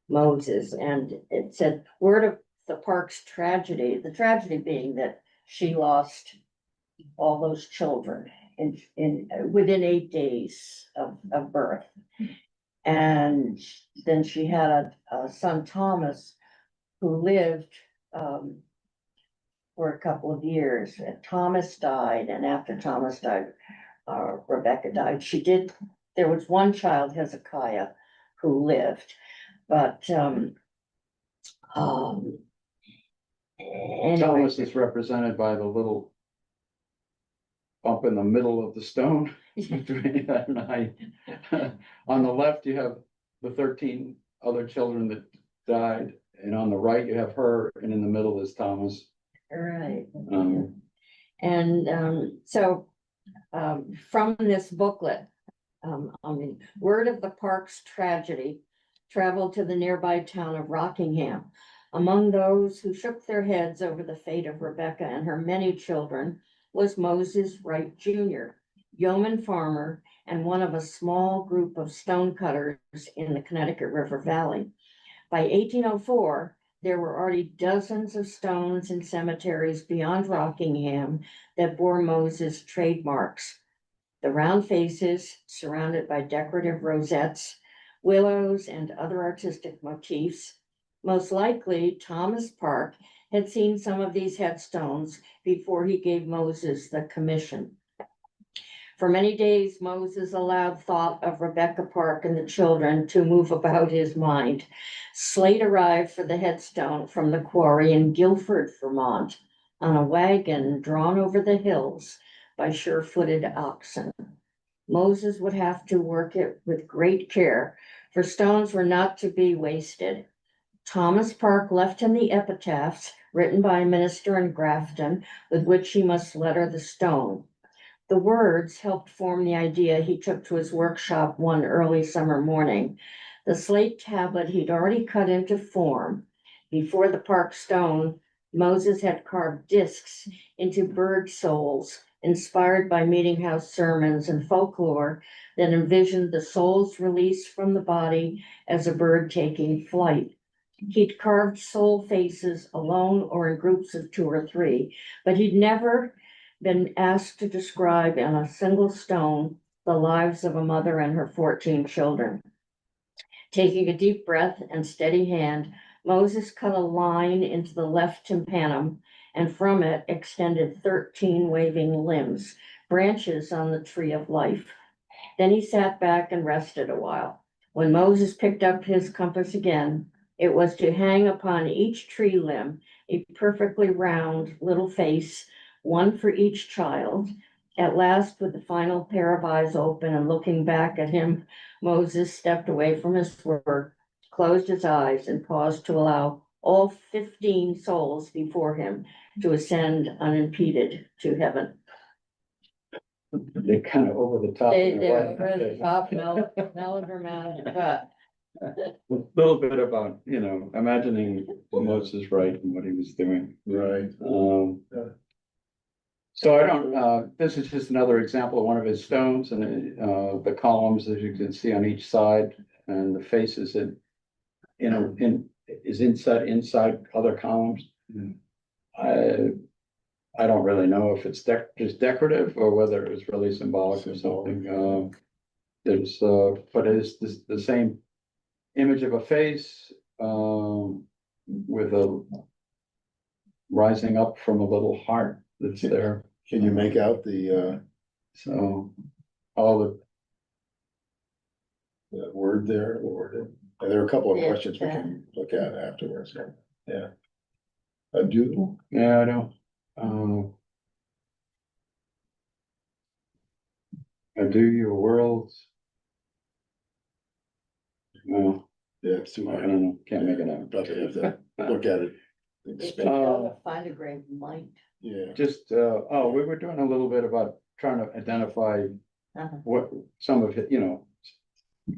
Moses, and it said, word of the Park's tragedy, the tragedy being that she lost all those children within 8 days of birth. And then she had a son, Thomas, who lived for a couple of years. And Thomas died, and after Thomas died, Rebecca died. There was one child, Hezekiah, who lived, but anyway. Thomas is represented by the little bump in the middle of the stone between that and I. On the left, you have the 13 other children that died, and on the right, you have her, and in the middle is Thomas. Right. So from this booklet, word of the Park's tragedy traveled to the nearby town of Rockingham. Among those who shook their heads over the fate of Rebecca and her many children was Moses Wright Jr., yeoman farmer and one of a small group of stonecutters in the Connecticut River Valley. By 1804, there were already dozens of stones in cemeteries beyond Rockingham that bore Moses' trademarks. The round faces, surrounded by decorative rosettes, willows, and other artistic motifs. Most likely, Thomas Park had seen some of these headstones before he gave Moses the commission. For many days, Moses allowed thought of Rebecca Park and the children to move about his mind. Slate arrived for the headstone from the quarry in Guilford, Vermont, on a wagon drawn over the hills by sure-footed oxen. Moses would have to work it with great care, for stones were not to be wasted. Thomas Park left him the epitaphs written by a minister in Grafton, with which he must letter the stone. The words helped form the idea he took to his workshop one early summer morning. The slate tablet he'd already cut into form. Before the Park stone, Moses had carved discs into bird souls, inspired by meeting house sermons and folklore that envisioned the soul's release from the body as a bird taking flight. He'd carved soul faces alone or in groups of 2 or 3, but he'd never been asked to describe on a single stone the lives of a mother and her 14 children. Taking a deep breath and steady hand, Moses cut a line into the left tympanum, and from it extended 13 waving limbs, branches on the tree of life. Then he sat back and rested a while. When Moses picked up his compass again, it was to hang upon each tree limb a perfectly round little face, one for each child. At last, with the final pair of eyes open and looking back at him, Moses stepped away from his work, closed his eyes, and paused to allow all 15 souls before him to ascend unimpeded to heaven. They're kind of over the top. They're over the top, melodramatic, but A little bit about, imagining Moses right and what he was doing. Right. So I don't, this is just another example of one of his stones, and the columns, as you can see on each side, and the faces is inside other columns. I don't really know if it's just decorative or whether it was really symbolic or something. But it's the same image of a face with a rising up from a little heart that's there. Can you make out the So all word there? There are a couple of Yeah, questions we can look at afterwards. Yeah. A doodle? I don't. I do your worlds. No, Yeah, it's too I hard. don't know. Can't make it out. Probably have to look at it. if you gotta find a grave might. Yeah. Just, we were doing a little bit about trying to identify Uh-huh. what some of it,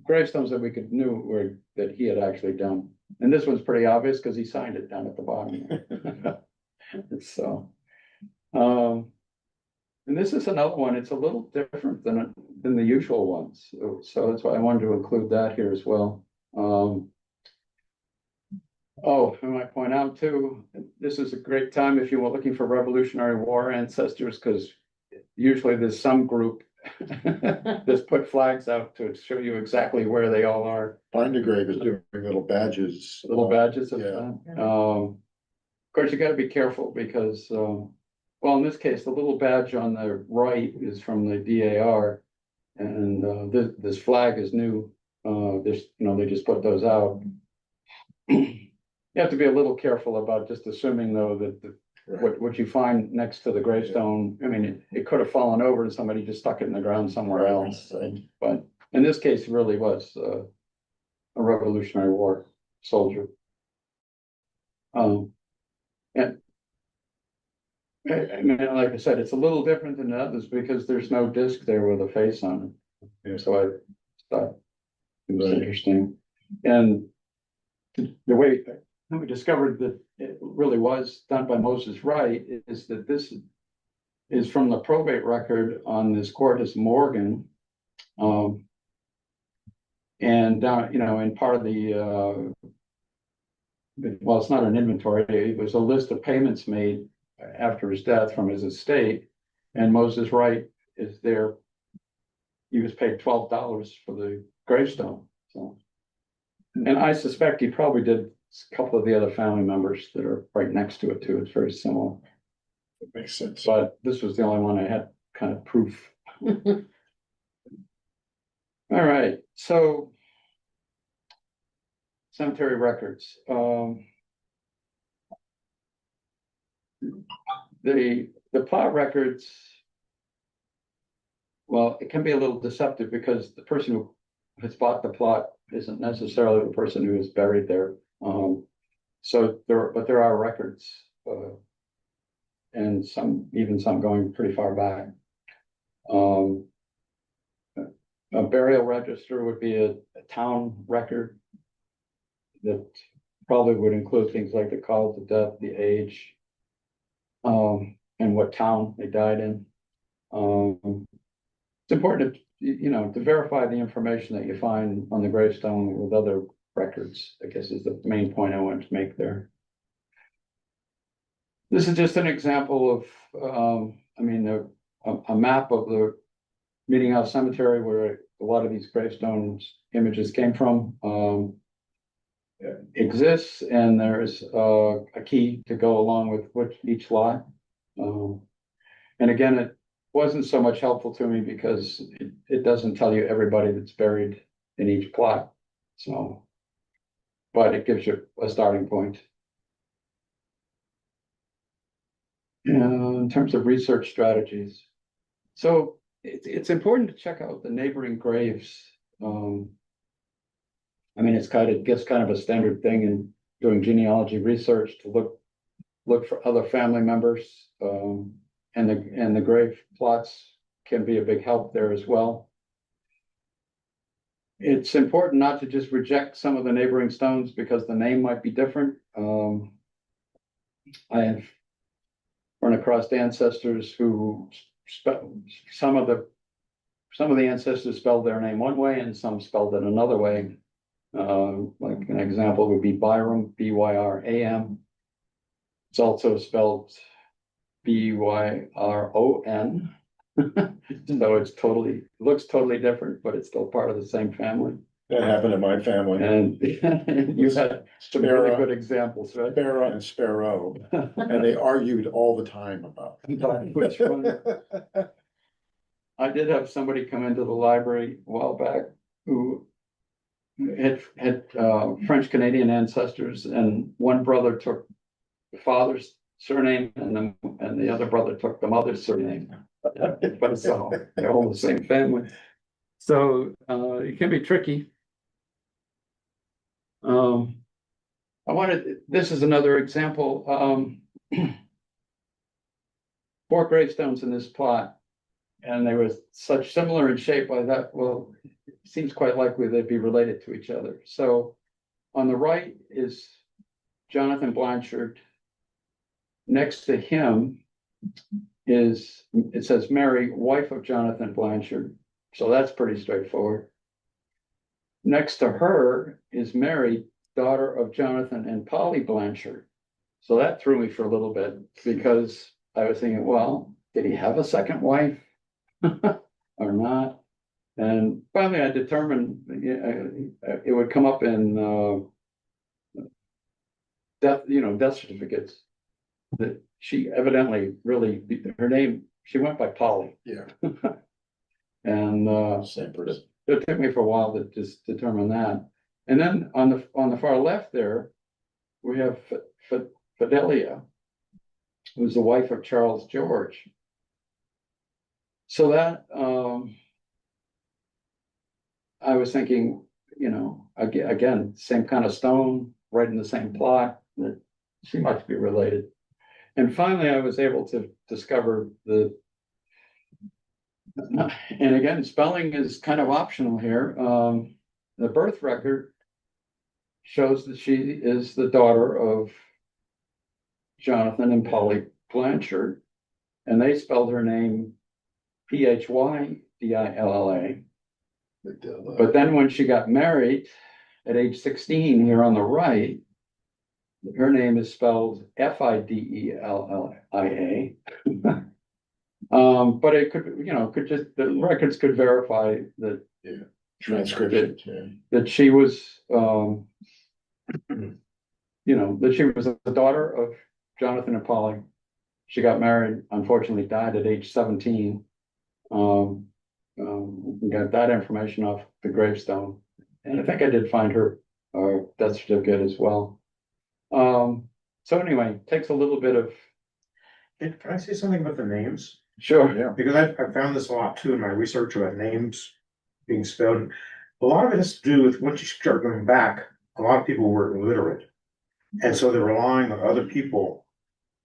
gravestones that we knew that he had actually done. And this one's pretty obvious because he signed it down at the bottom. So, and this is another one. It's a little different than the usual ones. So that's why I wanted to include that here as well. I might point out too, this is a great time if you were looking for Revolutionary War ancestors, because usually there's some group that's put flags out to show you exactly where they all are. Find a grave is doing little badges. Little badges of Yeah. that. Of course, you gotta be careful because, in this case, the little badge on the right is from the DAR. And this flag is new. They just put those out. You have to be a little careful about just assuming though that Right. what you find next to the gravestone, I mean, it could have fallen over and somebody just stuck it in the ground somewhere else. Right. But in this case, it really was a Revolutionary War soldier. And I mean, like I said, it's a little different than others because there's no disc there with a face on it. Yeah. So I thought it was Right. interesting. And the way we discovered that it really was done by Moses Wright is that this is from the probate record on this Cordes Morgan. And down, in part of the well, it's not an inventory, it was a list of payments made after his death from his estate. And Moses Wright is there. He was paid $12 for the gravestone, so. And I suspect he probably did a couple of the other family members that are right next to it too. It's very similar. That makes sense. But this was the only one I had kind of proof. All right, so cemetery records. The plot records, well, it can be a little deceptive because the person who has bought the plot isn't necessarily the person who is buried there. So there are records, and even some going pretty far back. A burial register would be a town record that probably would include things like the cause of death, the age, and what town they died in. It's important to verify the information that you find on the gravestone with other records, I guess is the main point I wanted to make there. This is just an example of, a map of the Meeting House Cemetery where a lot of these gravestones images came from. Exists, and there's a key to go along with each lot. And again, it wasn't so much helpful to me because it doesn't tell you everybody that's buried in each plot. So, but it gives you a starting point. In terms of research strategies, so it's important to check out the neighboring graves. It's kind of a standard thing in doing genealogy research to look for other family members, and the grave plots can be a big help there as well. It's important not to just reject some of the neighboring stones because the name might be different. I have run across ancestors who some of the ancestors spelled their name one way and some spelled it another way. Like an example would be Byram, B-Y-R-A-M. It's also spelled B-Y-R-O-N. So looks totally different, but it's still part of the same family. That happened in my family. And you've had some really good examples, right? Sparrow and Sparrow, and they argued all the time about Which one? I did have somebody come into the library a while back who had French Canadian ancestors, and one brother took the father's surname, and the other brother took the mother's surname. But it's all they're all the same family, so it can be tricky. This is another example. 4 gravestones in this plot, and they were such similar in shape. I thought, well, it seems quite likely they'd be related to each other. So on the right is Jonathan Blanchard. Next to him it says Mary, wife of Jonathan Blanchard. So that's pretty straightforward. Next to her is Mary, daughter of Jonathan and Polly Blanchard. So that threw me for a little bit because I was thinking, well, did he have a second wife or not? And finally I determined it would come up in death certificates that she evidently her name, she went by Polly. Yeah. And Same person. it took me for a while to just determine that. And then on the far left there, we have Fidelia, who's the wife of Charles George. So that I was thinking, again, same kind of stone, right in the same plot, that she must be related. And finally, I was able to discover and again, spelling is kind of optional here. The birth record shows that she is the daughter of Jonathan and Polly Blanchard, and they spelled her name Phydilla. But then when she got married at age 16 here on the right, her name is spelled Fidellia. But it could, could just, the records could verify that Transcription, yeah. that she was, that she was the daughter of Jonathan and Polly. She got married, unfortunately died at age 17. We got that information off the gravestone. And I think I did find her death certificate as well. So anyway, takes a little bit of. Can I say something about the names? Sure. Yeah. Because I found this a lot too in my research about names being spelled. A lot of it has to do with once you start going back, a lot of people were illiterate. And so they're relying on other people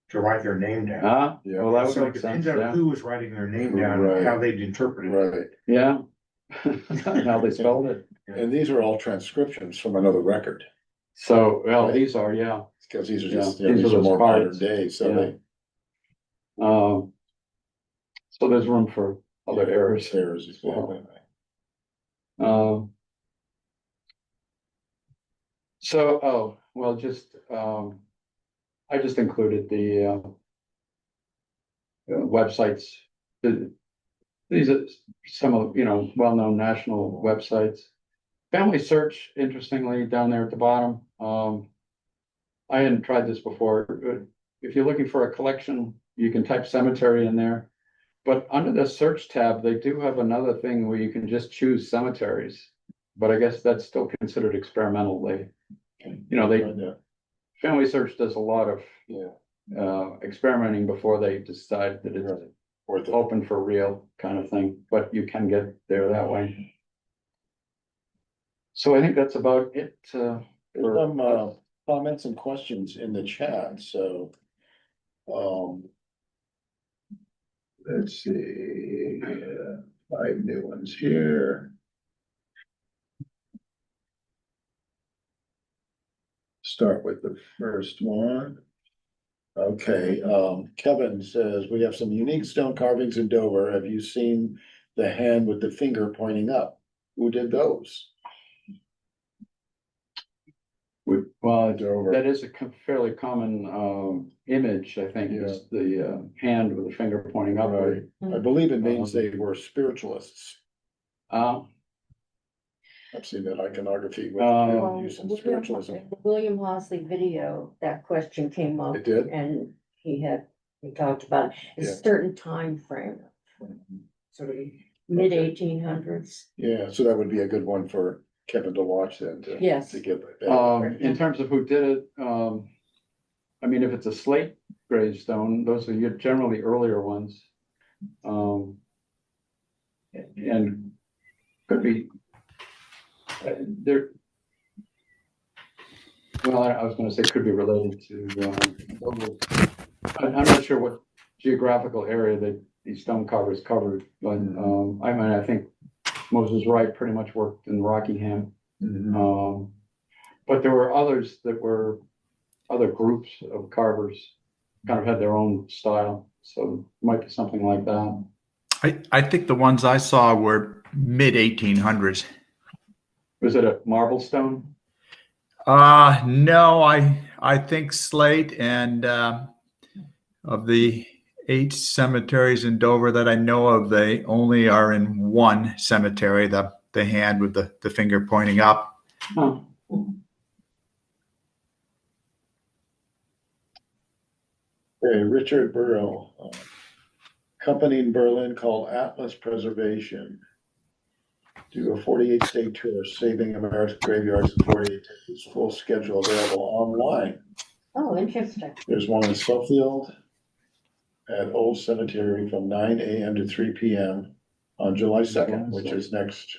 to write their name down. Yeah. Well, that would So make it sense. depends on Yeah. who was writing their name down, Right. and how they'd interpret it. Right. Yeah. How they spelled it. And these are all transcriptions from another record, So, well, Right. these are, yeah. because these are Yeah, just, these these are are more those modern cards. day, so Yeah. they. So there's room for other errors. Errors as well. I just included the websites. These are some of, well-known national websites. Family Search, interestingly, down there at the bottom. I hadn't tried this before. If you're looking for a collection, you can type cemetery in there. But under the search tab, they do have another thing where you can just choose cemeteries. But I guess that's still considered experimental. Family Search does a lot of experimenting before they decide that it's Worth it. open for real kind of thing, but you can get there that way. So I think that's about it. There's some comments and questions in the chat, so. Let's see, 5 new ones here. Start with the first one. Okay, Kevin says, we have some unique stone carvings in Dover. Have you seen the hand with the finger pointing up? Who did those? Well, Dover. that is a fairly common image, I think, is the hand with the finger pointing upward. Right. I believe it means they were spiritualists. I've seen that iconography with use in spiritualism. In the William Hosley video, that question came up. It did? And he talked about a Yeah. certain time frame, sort of mid 1800s. Yeah, so that would be a good one for Kevin to watch then. Yes. To get. In terms of who did it, I mean, if it's a slate gravestone, those are generally earlier ones. And could be there. Well, I was going to say could be related to. I'm not sure what geographical area that these stone carvers covered, but I think Moses Wright pretty much worked in Rockingham. But there were others that were other groups of carvers, kind of had their own style. So it might be something like that. I think the ones I saw were mid 1800s. Was it a marble stone? No, I think slate, and of the 8 cemeteries in Dover that I know of, they only are in one cemetery, the hand with the finger pointing up. Huh. Okay, Richard Burrow, company in Berlin called Atlas Preservation. Do a 48-state tour, saving American graveyards in 48 days. Full schedule available online. Oh, interesting. There's one in Suffield at Old Cemetery from 9 a.m. to 3 p.m. on July 2nd, which is next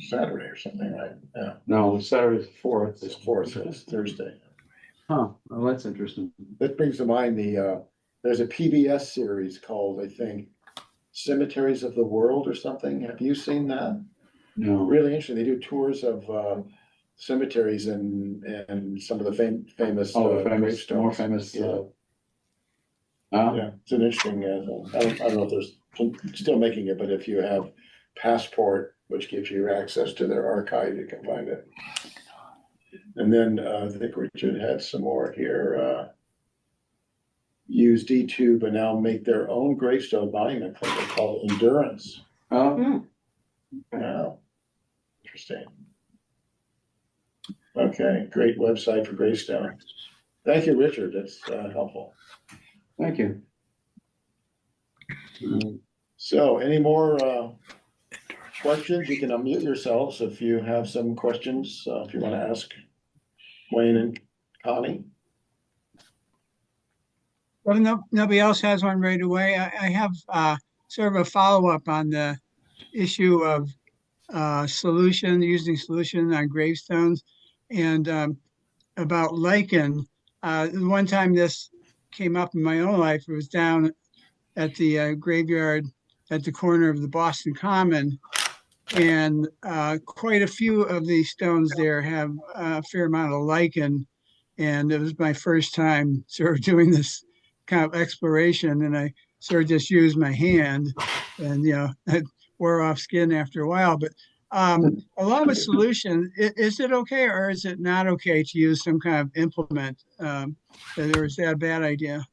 Saturday or something, right? Yeah, No, Saturday's the 4th. it's 4th, it's Thursday. Huh. Well, that's interesting. That brings to mind there's a PBS series called, I think, Cemeteries of the World or something. Have you seen that? No. Really interesting. They do tours of cemeteries and some of the famous. Oh, the famous, gravestones. more famous. Yeah. Yeah, it's an interesting. I don't know if there's still making it, but if you have Passport, which gives you access to their archive, you can find it. And then I think Richard had some more here. Use D2, but now make their own gravestone monument called Endurance. Um, Wow, interesting. Okay, great website for Gravestone. Thank you, Richard. That's helpful. thank you. So any more questions? You can unmute yourselves if you have some questions, if you want to ask Wayne and Connie. Well, nobody else has one right away. I have sort of a follow-up on the issue of using solution on gravestones, and about lichen. One time this came up in my own life, it was down at the graveyard at the corner of the Boston Common, and quite a few of these stones there have a fair amount of lichen, and it was my first time sort of doing this kind of exploration, and I sort of just used my hand, and it wore off skin after a while. But along with solution, is it okay or is it not okay to use some kind of implement? Or is that a bad idea?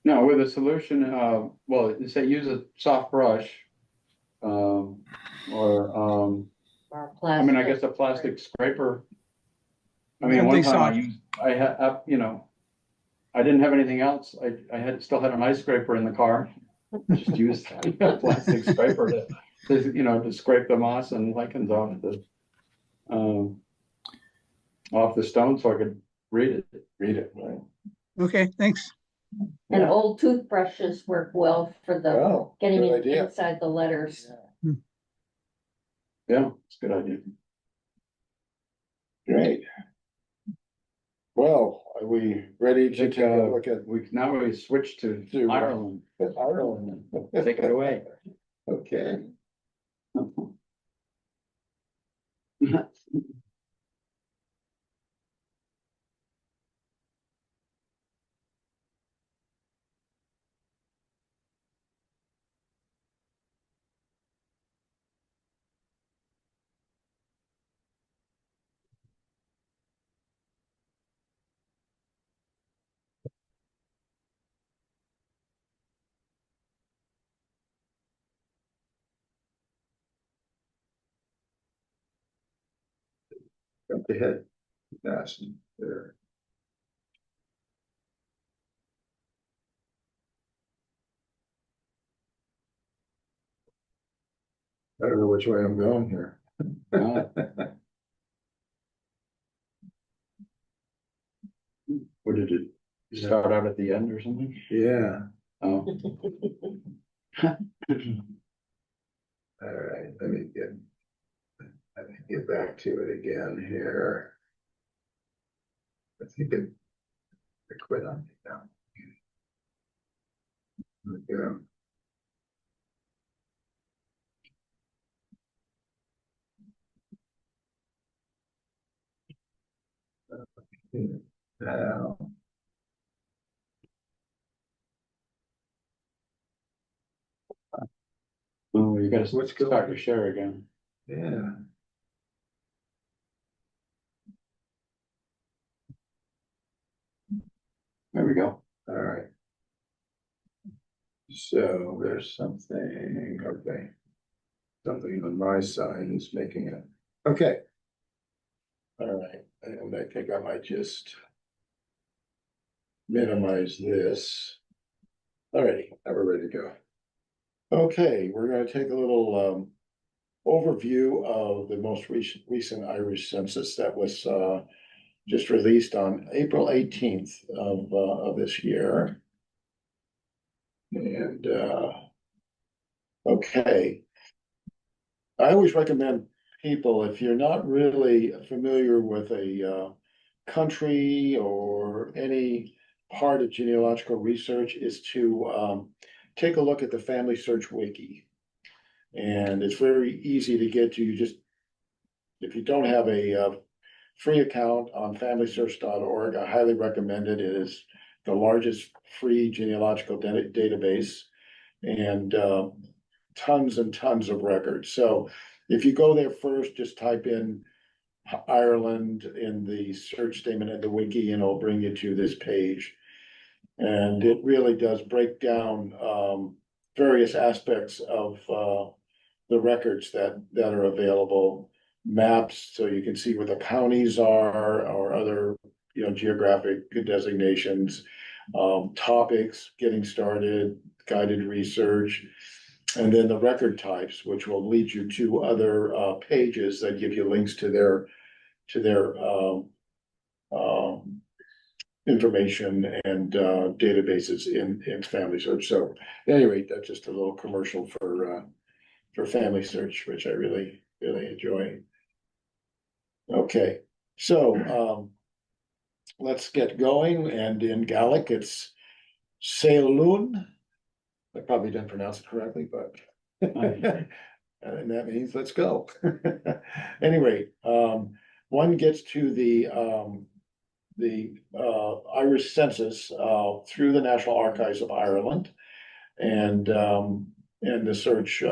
No, with a solution, well, you say use a soft brush, or, Or I plastic. mean, I guess a plastic scraper. I mean, Something one time soft. I had, I didn't have anything else. I still had an ice scraper in the car. Just used a plastic scraper to scrape the moss and lichens off the stone so I could read it. Right. Okay, thanks. And Yeah. old toothbrushes work well for the Oh, getting good in idea. inside the letters. Yeah, it's a good idea. Great. Well, are we ready to take a look at Now we switch to Ireland. Ireland? Take it away. Okay. Jump ahead fast there. I don't know which way I'm going here. What did it start out at the end or something? Yeah. Oh. All right. Let me get back to it again here. I think it quit on me now. There we go. Now, Oh, you gotta What's going start on? your share again. yeah. There we go. All right. So there's something, okay. Something on my side is making it. Okay. All right. And I think I might just minimize this. All righty, now we're ready to go. Okay, we're going to take a little overview of the most recent Irish census that was just released on April 18th of this year. And okay, I always recommend people, if you're not really familiar with a country or any part of genealogical research, is to take a look at the Family Search Wiki. And it's very easy to get to. You just, if you don't have a free account on familysearch.org, I highly recommend it. It is the largest free genealogical database, and tons and tons of records. So if you go there first, just type in Ireland in the search statement at the wiki, and it'll bring you to this page. And it really does break down various aspects of the records that are available. Maps, so you can see where the counties are, or other, geographic designations, topics, getting started, guided research, and then the record types, which will lead you to other pages that give you links to their information and databases in Family Search. So at any rate, that's just a little commercial for Family Search, which I really enjoy. Okay, so let's get going. And in Gaelic, it's Seilun. I probably didn't pronounce it correctly, but and that means let's go. Anyway, one gets to the Irish Census through the National Archives of Ireland, and the search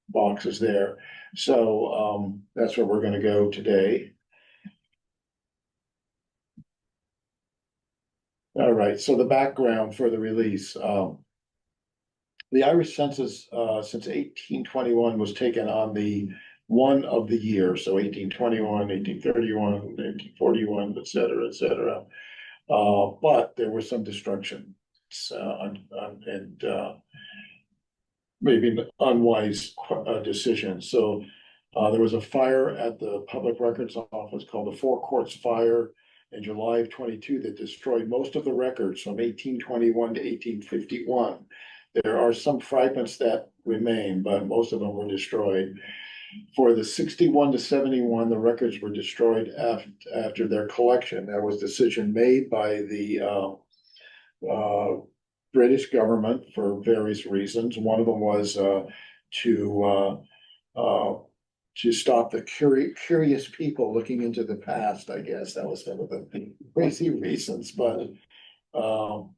box is there. So that's where we're going to go today. All right, so the background for the release. The Irish Census since 1821 was taken on the one of the year, so 1821, 1831, 1841, et cetera, et cetera. But there was some destruction and maybe an unwise decision. So there was a fire at the Public Records Office called the Four Courts Fire in July of 22 that destroyed most of the records from 1821 to 1851. There are some fragments that remain, but most of them were destroyed. For the 61 to 71, the records were destroyed after their collection. That was a decision made by the British government for various reasons. One of them was to stop the curious people looking into the past. I guess that was one of the crazy reasons, but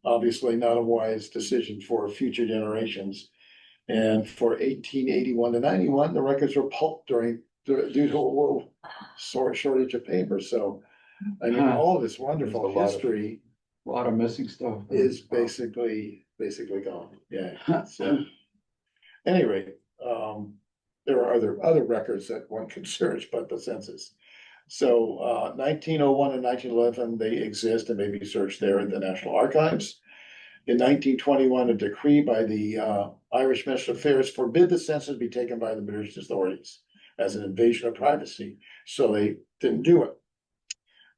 obviously not a wise decision for future generations. And for 1881 to 91, the records were pulped due to a world shortage of paper. So, I mean, all of this wonderful history, A lot of missing stuff. is basically gone. Yeah. So, anyway, there are other records that one can search, but the census. So, 1901 and 1911, they exist and may be searched there in the National Archives. In 1921, a decree by the Irish Ministry of Affairs forbid the census be taken by the British authorities as an invasion of privacy. So they didn't do it.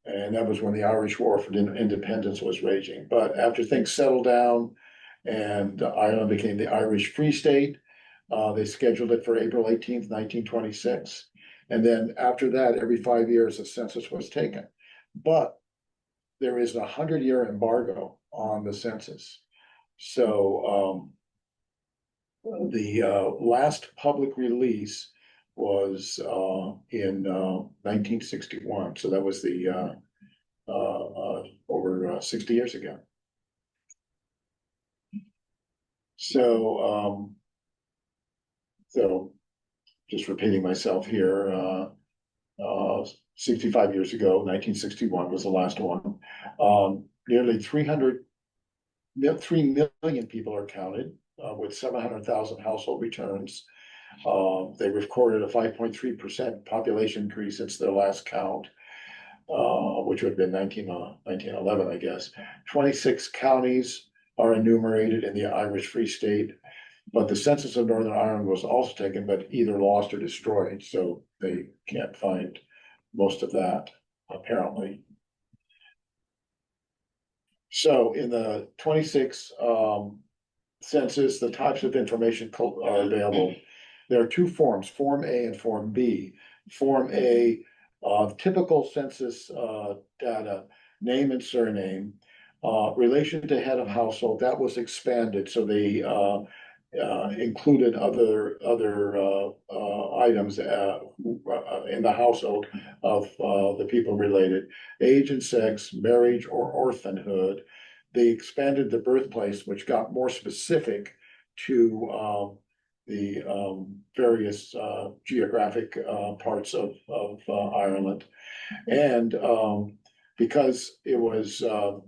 And that was when the Irish War for Independence was raging. But after things settled down and Ireland became the Irish Free State, they scheduled it for April 18th, 1926. And then after that, every 5 years, a census was taken. But there is a 100-year embargo on the census. So the last public release was in 1961. So that was the over 60 years ago. So just repeating myself here, 65 years ago, 1961 was the last one. Nearly 3 million people are counted, with 700,000 household returns. They recorded a 5.3% population increase since their last count, which would have been 1911, I guess. 26 counties are enumerated in the Irish Free State, but the census of Northern Ireland was also taken, but either lost or destroyed, so they can't find most of that, apparently. So in the 26 census, the types of information are available. There are two forms, Form A and Form B. Form A, typical census data, name and surname, relation to head of household, that was expanded, so they included other items in the household of the people related, age and sex, marriage or orphanhood. They expanded the birthplace, which got more specific to the various geographic parts of Ireland. And because it was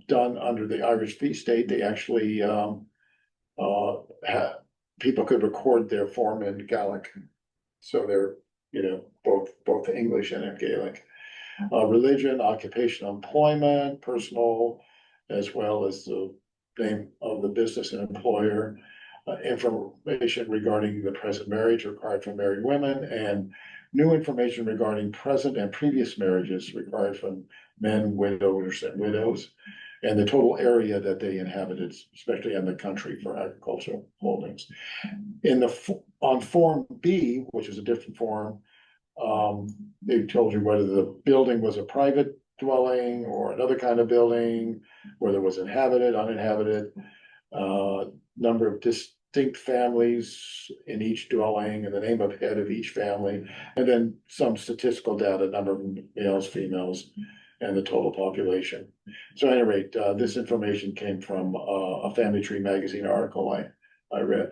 done under the Irish Free State, they actually had people could record their form in Gaelic. So they're, both English and in Gaelic. Religion, occupation, employment, personal, as well as the name of the business and employer. Information regarding the present marriage required for married women, and new information regarding present and previous marriages required from men, widows, and widows, and the total area that they inhabited, especially in the country for agricultural holdings. On Form B, which is a different form, they told you whether the building was a private dwelling or another kind of building, whether it was inhabited, uninhabited, number of distinct families in each dwelling, and the name of head of each family, and then some statistical data, number of males, females, and the total population. So at any rate, this information came from a Family Tree magazine article I read.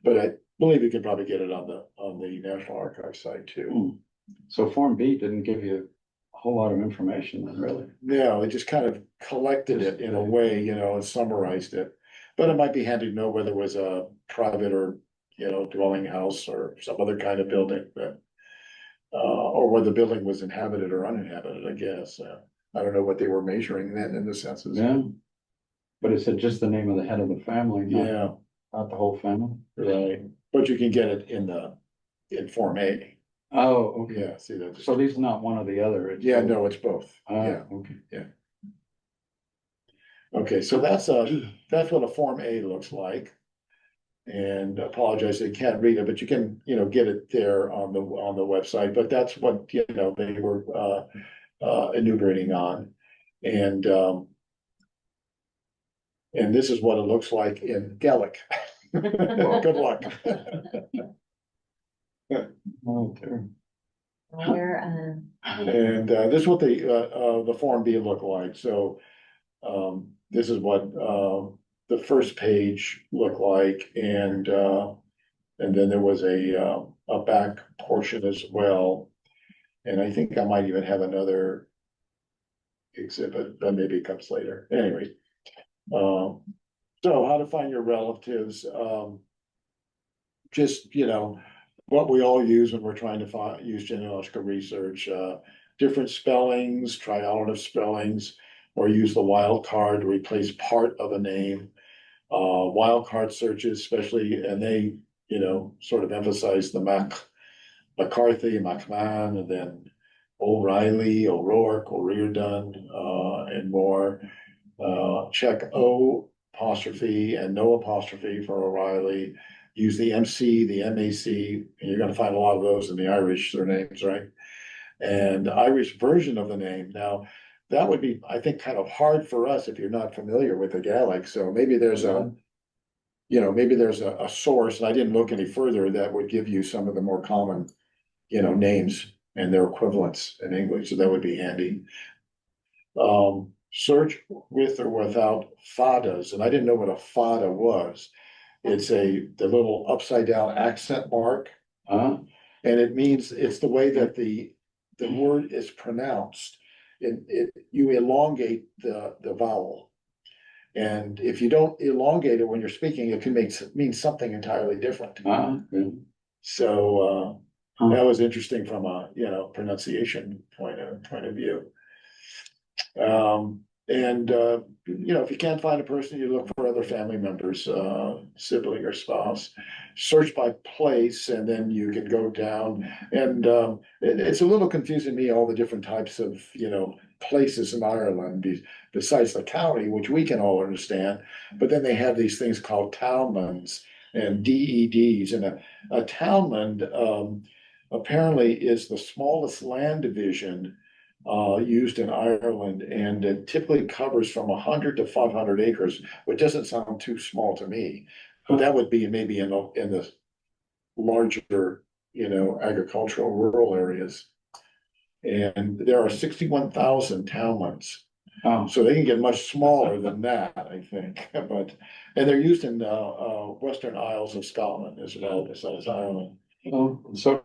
But I believe you can probably get it on the National Archives site too. So Form B didn't give you a whole lot of information then, really? No, it just kind of collected it in a way, and summarized it. But it might be handy to know whether it was a private or, dwelling house or some other kind of building that, or whether the building was inhabited or uninhabited, I guess. I don't know what they were measuring then in the census. Yeah. But it said just the name of the head of the family, Yeah, not the whole family? right. But you can get it in Form A. Oh, okay. Yeah, see that. So these are not one or the other? It's Yeah, both. no, it's both. Ah, Yeah. okay. Okay, so that's what a Form A looks like. And apologize, I can't read it, but you can, get it there on the website, but that's what, they were enumerating on. And this is what it looks like in Gaelic. Good luck. Okay. And this is what the Form B look like. So this is what the first page looked like, and then there was a back portion as well. And I think I might even have another exhibit, but maybe it comes later. Anyway, so how to find your relatives? Just, what we all use when we're trying to use genealogical research, different spellings, try alternative spellings, or use the wild card to replace part of a name. Wild card searches, especially, and they, sort of emphasize the McCarthy, McMahon, and then O'Reilly, O'Rourke, O'Riordan, and more. Check O apostrophe and no apostrophe for O'Reilly. Use the MC, the MAC, and you're gonna find a lot of those in the Irish surnames, right? And the Irish version of the name. Now, that would be, I think, kind of hard for us if you're not familiar with the Gaelic, so maybe there's a source, and I didn't look any further, that would give you some of the more common, names and their equivalents in English, so that would be handy. Search with or without fadas, and I didn't know what a fada was. It's the little upside down accent mark. And it means, it's the way that the word is pronounced. You elongate the vowel. And if you don't elongate it when you're speaking, it can mean something entirely different. Okay. So that was interesting from a pronunciation point of view. If you can't find a person, you look for other family members, sibling or spouse. Search by place, and then you can go down. And it's a little confusing to me, all the different types of places in Ireland besides the county, which we can all understand. But then they have these things called townlands and DEDs, and a townland apparently is the smallest land division used in Ireland, and it typically covers from 100 to 500 acres, which doesn't sound too small to me. But that would be maybe in the larger, agricultural rural areas. And there are 61,000 townlands Oh, So they can get much smaller than that, I think, but, and they're used in, Western Isles of Scotland as well, besides Ireland. well, so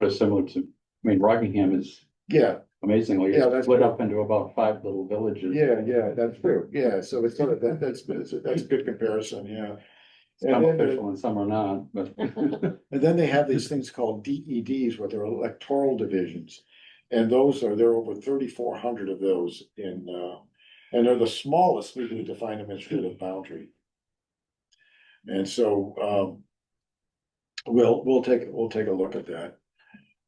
it's similar to, I mean, Rockingham is Yeah, amazingly Yeah, that's split good. up into about 5 little villages. yeah, that's true, yeah, so it's sort of, that's a good comparison, yeah. Some And then, official and some are not, but. and then they have these things called DEDs, where they're electoral divisions. And there are over 3,400 of those and they're the smallest legally defined administrative boundary. And so, we'll take a look at that.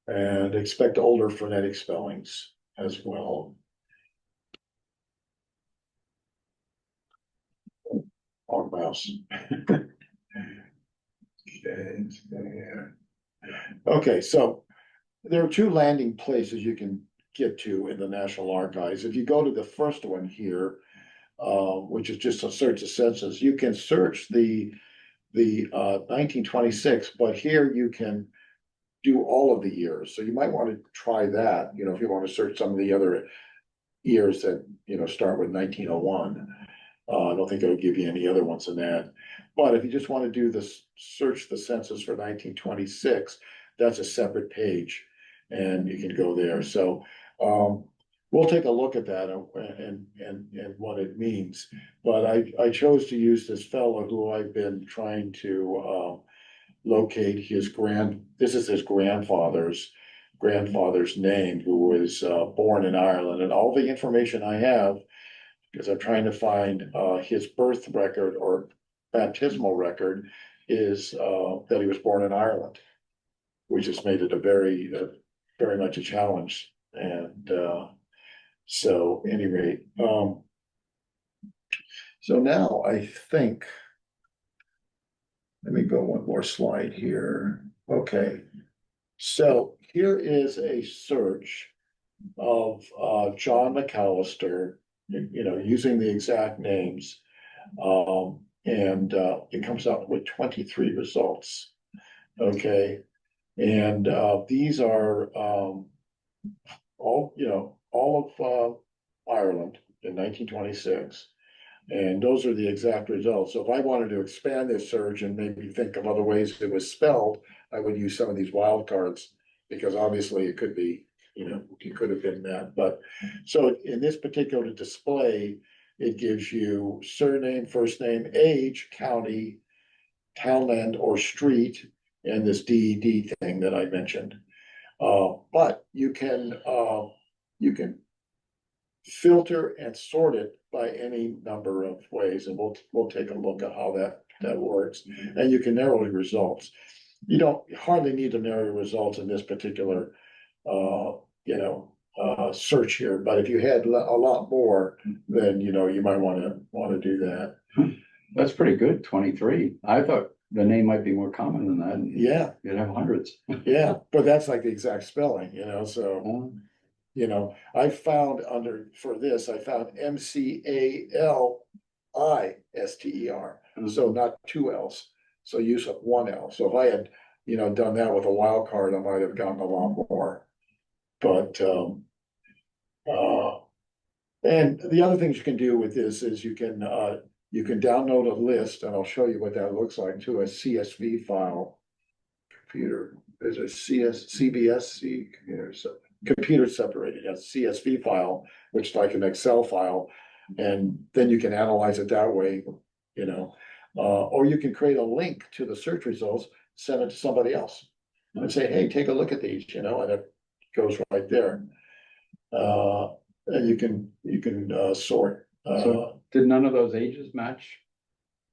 And expect older phonetic spellings as well. On mouse. Okay, so there are two landing places you can get to in the National Archives. If you go to the first one here, which is just a search the census, you can search the 1926, but here you can do all of the years. So you might want to try that, if you want to search some of the other years that, start with 1901. I don't think it'll give you any other ones than that. But if you just want to do this, search the census for 1926, that's a separate page. And you can go there. So we'll take a look at that and what it means. But I chose to use this fellow who I've been trying to locate this is his grandfather's name, who was born in Ireland. And all the information I have, because I'm trying to find his birth record or baptismal record, is that he was born in Ireland, which has made it a very much a challenge. And so at any rate, so now I think, let me go one more slide here. Okay, so here is a search of John McAllister, using the exact names. And it comes out with 23 results. Okay, and these are all of Ireland in 1926. And those are the exact results. So if I wanted to expand this search and maybe think of other ways it was spelled, I would use some of these wildcards, because obviously it could be, it could have been that. But so in this particular display, it gives you surname, first name, age, county, townland or street, and this DED thing that I mentioned. But you can filter and sort it by any number of ways, and we'll take a look at how that works. And you can narrow the results. You don't hardly need to narrow results in this particular search here, but if you had a lot more, then you might want to do that. That's pretty good, 23. I thought the name might be more common than that. Yeah, You'd have hundreds. yeah, but that's like the exact spelling, so. Um, I found for this, I found MCALISTER, so not two L's, so use of one L. So if I had, done that with a wild card, I might have gotten a lot more. But, and the other things you can do with this is you can download a list, and I'll show you what that looks like, to a CSV file. Computer, there's a CBSC, so computer separated, a CSV file, which is like an Excel file, and then you can analyze it that way, or you can create a link to the search results, send it to somebody else, and say, hey, take a look at these, and it goes right there. And you can sort. So did none of those ages match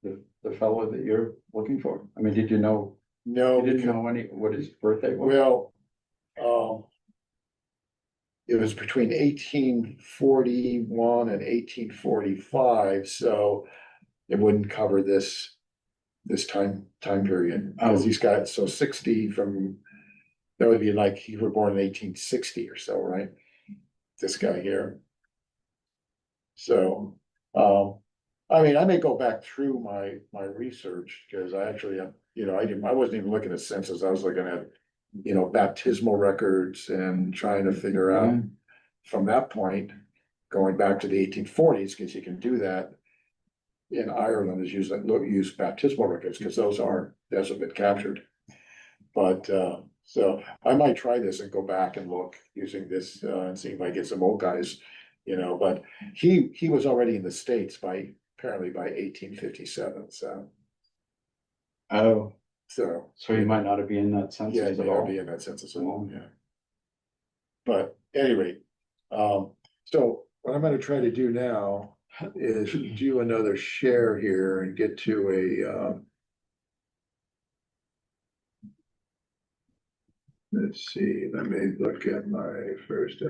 the fellow that you're looking for? I mean, did you know? No, You didn't know what his birthday was? well, it was between 1841 and 1845, so it wouldn't cover this time period. Because he's got, so 60 that would be like he was born in 1860 or so, right? This guy here. So, I mean, I may go back through my research, because I actually have, I wasn't even looking at census, I was looking at, baptismal records and trying to figure out from that point, going back to the 1840s, because you can do that in Ireland, is use baptismal records, because those have been captured. But, so I might try this and go back and look using this, and see if I get some old guys, but he was already in the States apparently by 1857, so. Oh, So. so he might not be in that Yeah, census he at may not all. be in that census at all, yeah. But anyway, so what I'm gonna try to do now is do another share here and get to let's see, let me look at my first.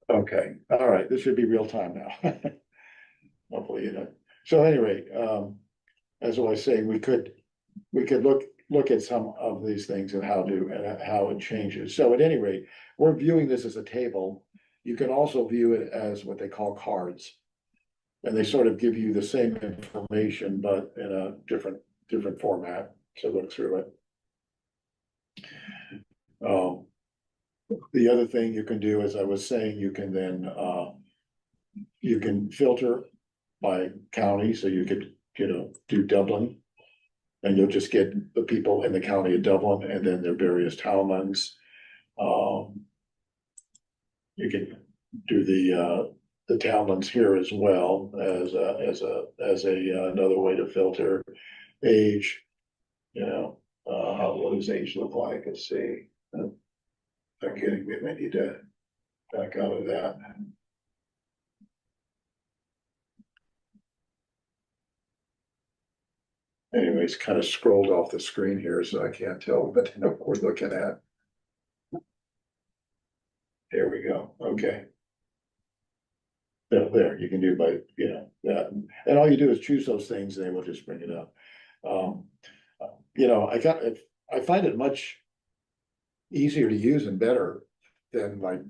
Okay, all right, this should be real time now. Hopefully, so anyway, as I was saying, we could look at some of these things and how it changes. So at any rate, we're viewing this as a table. You can also view it as what they call cards. And they sort of give you the same information, but in a different format to look through it. The other thing you can do, as I was saying, you can then, you can filter by county, so you could, do Dublin. And you'll just get the people in the county of Dublin and then their various townlands. You can do the townlands here as well as another way to filter age. What does age look like? Let's see. Not kidding me, I need to back out of that. Anyways, kind of scrolled off the screen here, so I can't tell, but what we're looking at. There we go, okay. There, you can do by, that, and all you do is choose those things and they will just bring it up. I find it much easier to use and better than like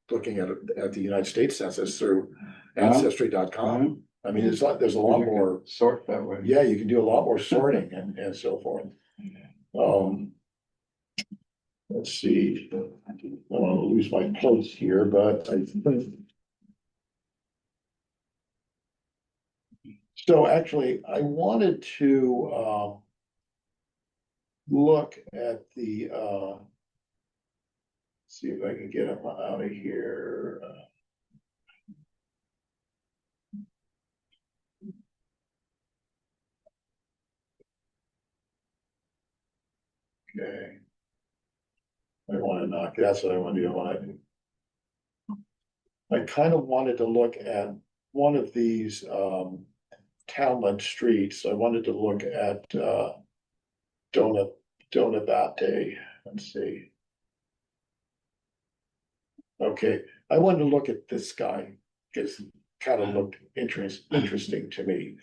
looking at the United States Census through ancestry.com. I mean, there's a lot more. Sort that way. Yeah, you can do a lot more sorting and so forth. Let's see, I don't want to lose my place here, but I think. So actually, I wanted to look at the see if I can get them out of here. Okay. That's what I want to do. I kind of wanted to look at one of these townland streets. I wanted to look at Donabate. Let's see. Okay, I wanted to look at this guy because it kind of looked interesting to me.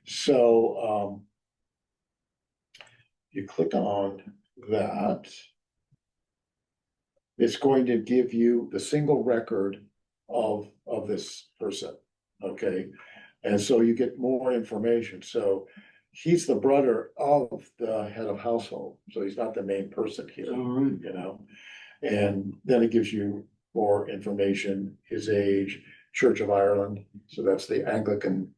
So you click on that. It's going to give you the single record of this person, okay? And so you get more information. So he's the brother of the head of household, so he's not the main person here, And then it gives you more information, his age, Church of Ireland, so that's the Anglican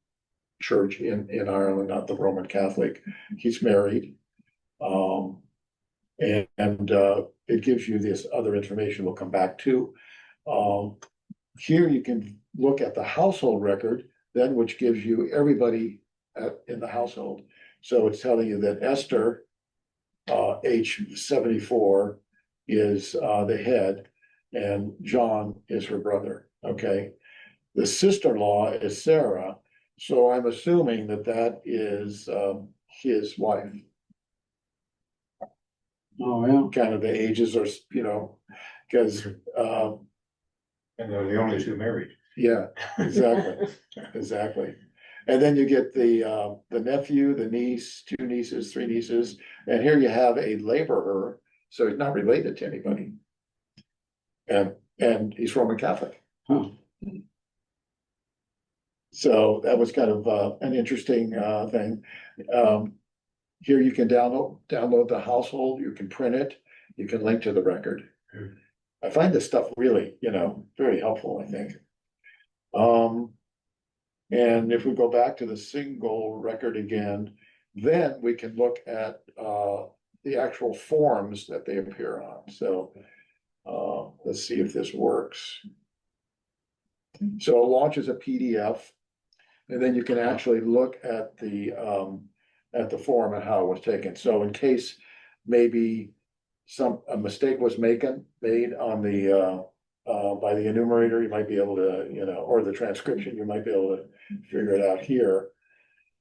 church in Ireland, not the Roman Catholic. He's married. And it gives you this other information we'll come back to. Here you can look at the household record, then which gives you everybody in the household. So it's telling you that Esther, age 74, is the head, and John is her brother. Okay, the sister-in-law is Sarah, so I'm assuming that that is his wife. Oh, yeah. Kind of the ages are, because And they're the only two married. yeah, exactly, exactly. And then you get the nephew, the niece, 2 nieces, 3 nieces, and here you have a laborer, so he's not related to anybody. And he's Roman Catholic. Huh. So that was kind of an interesting thing. Here you can download the household, you can print it, you can link to the record. I find this stuff really, very helpful, I think. And if we go back to the single record again, then we can look at the actual forms that they appear on. So let's see if this works. So it launches a PDF, and then you can actually look at the form and how it was taken. So in case maybe a mistake was made on the by the enumerator, you might be able to, or the transcription, you might be able to figure it out here.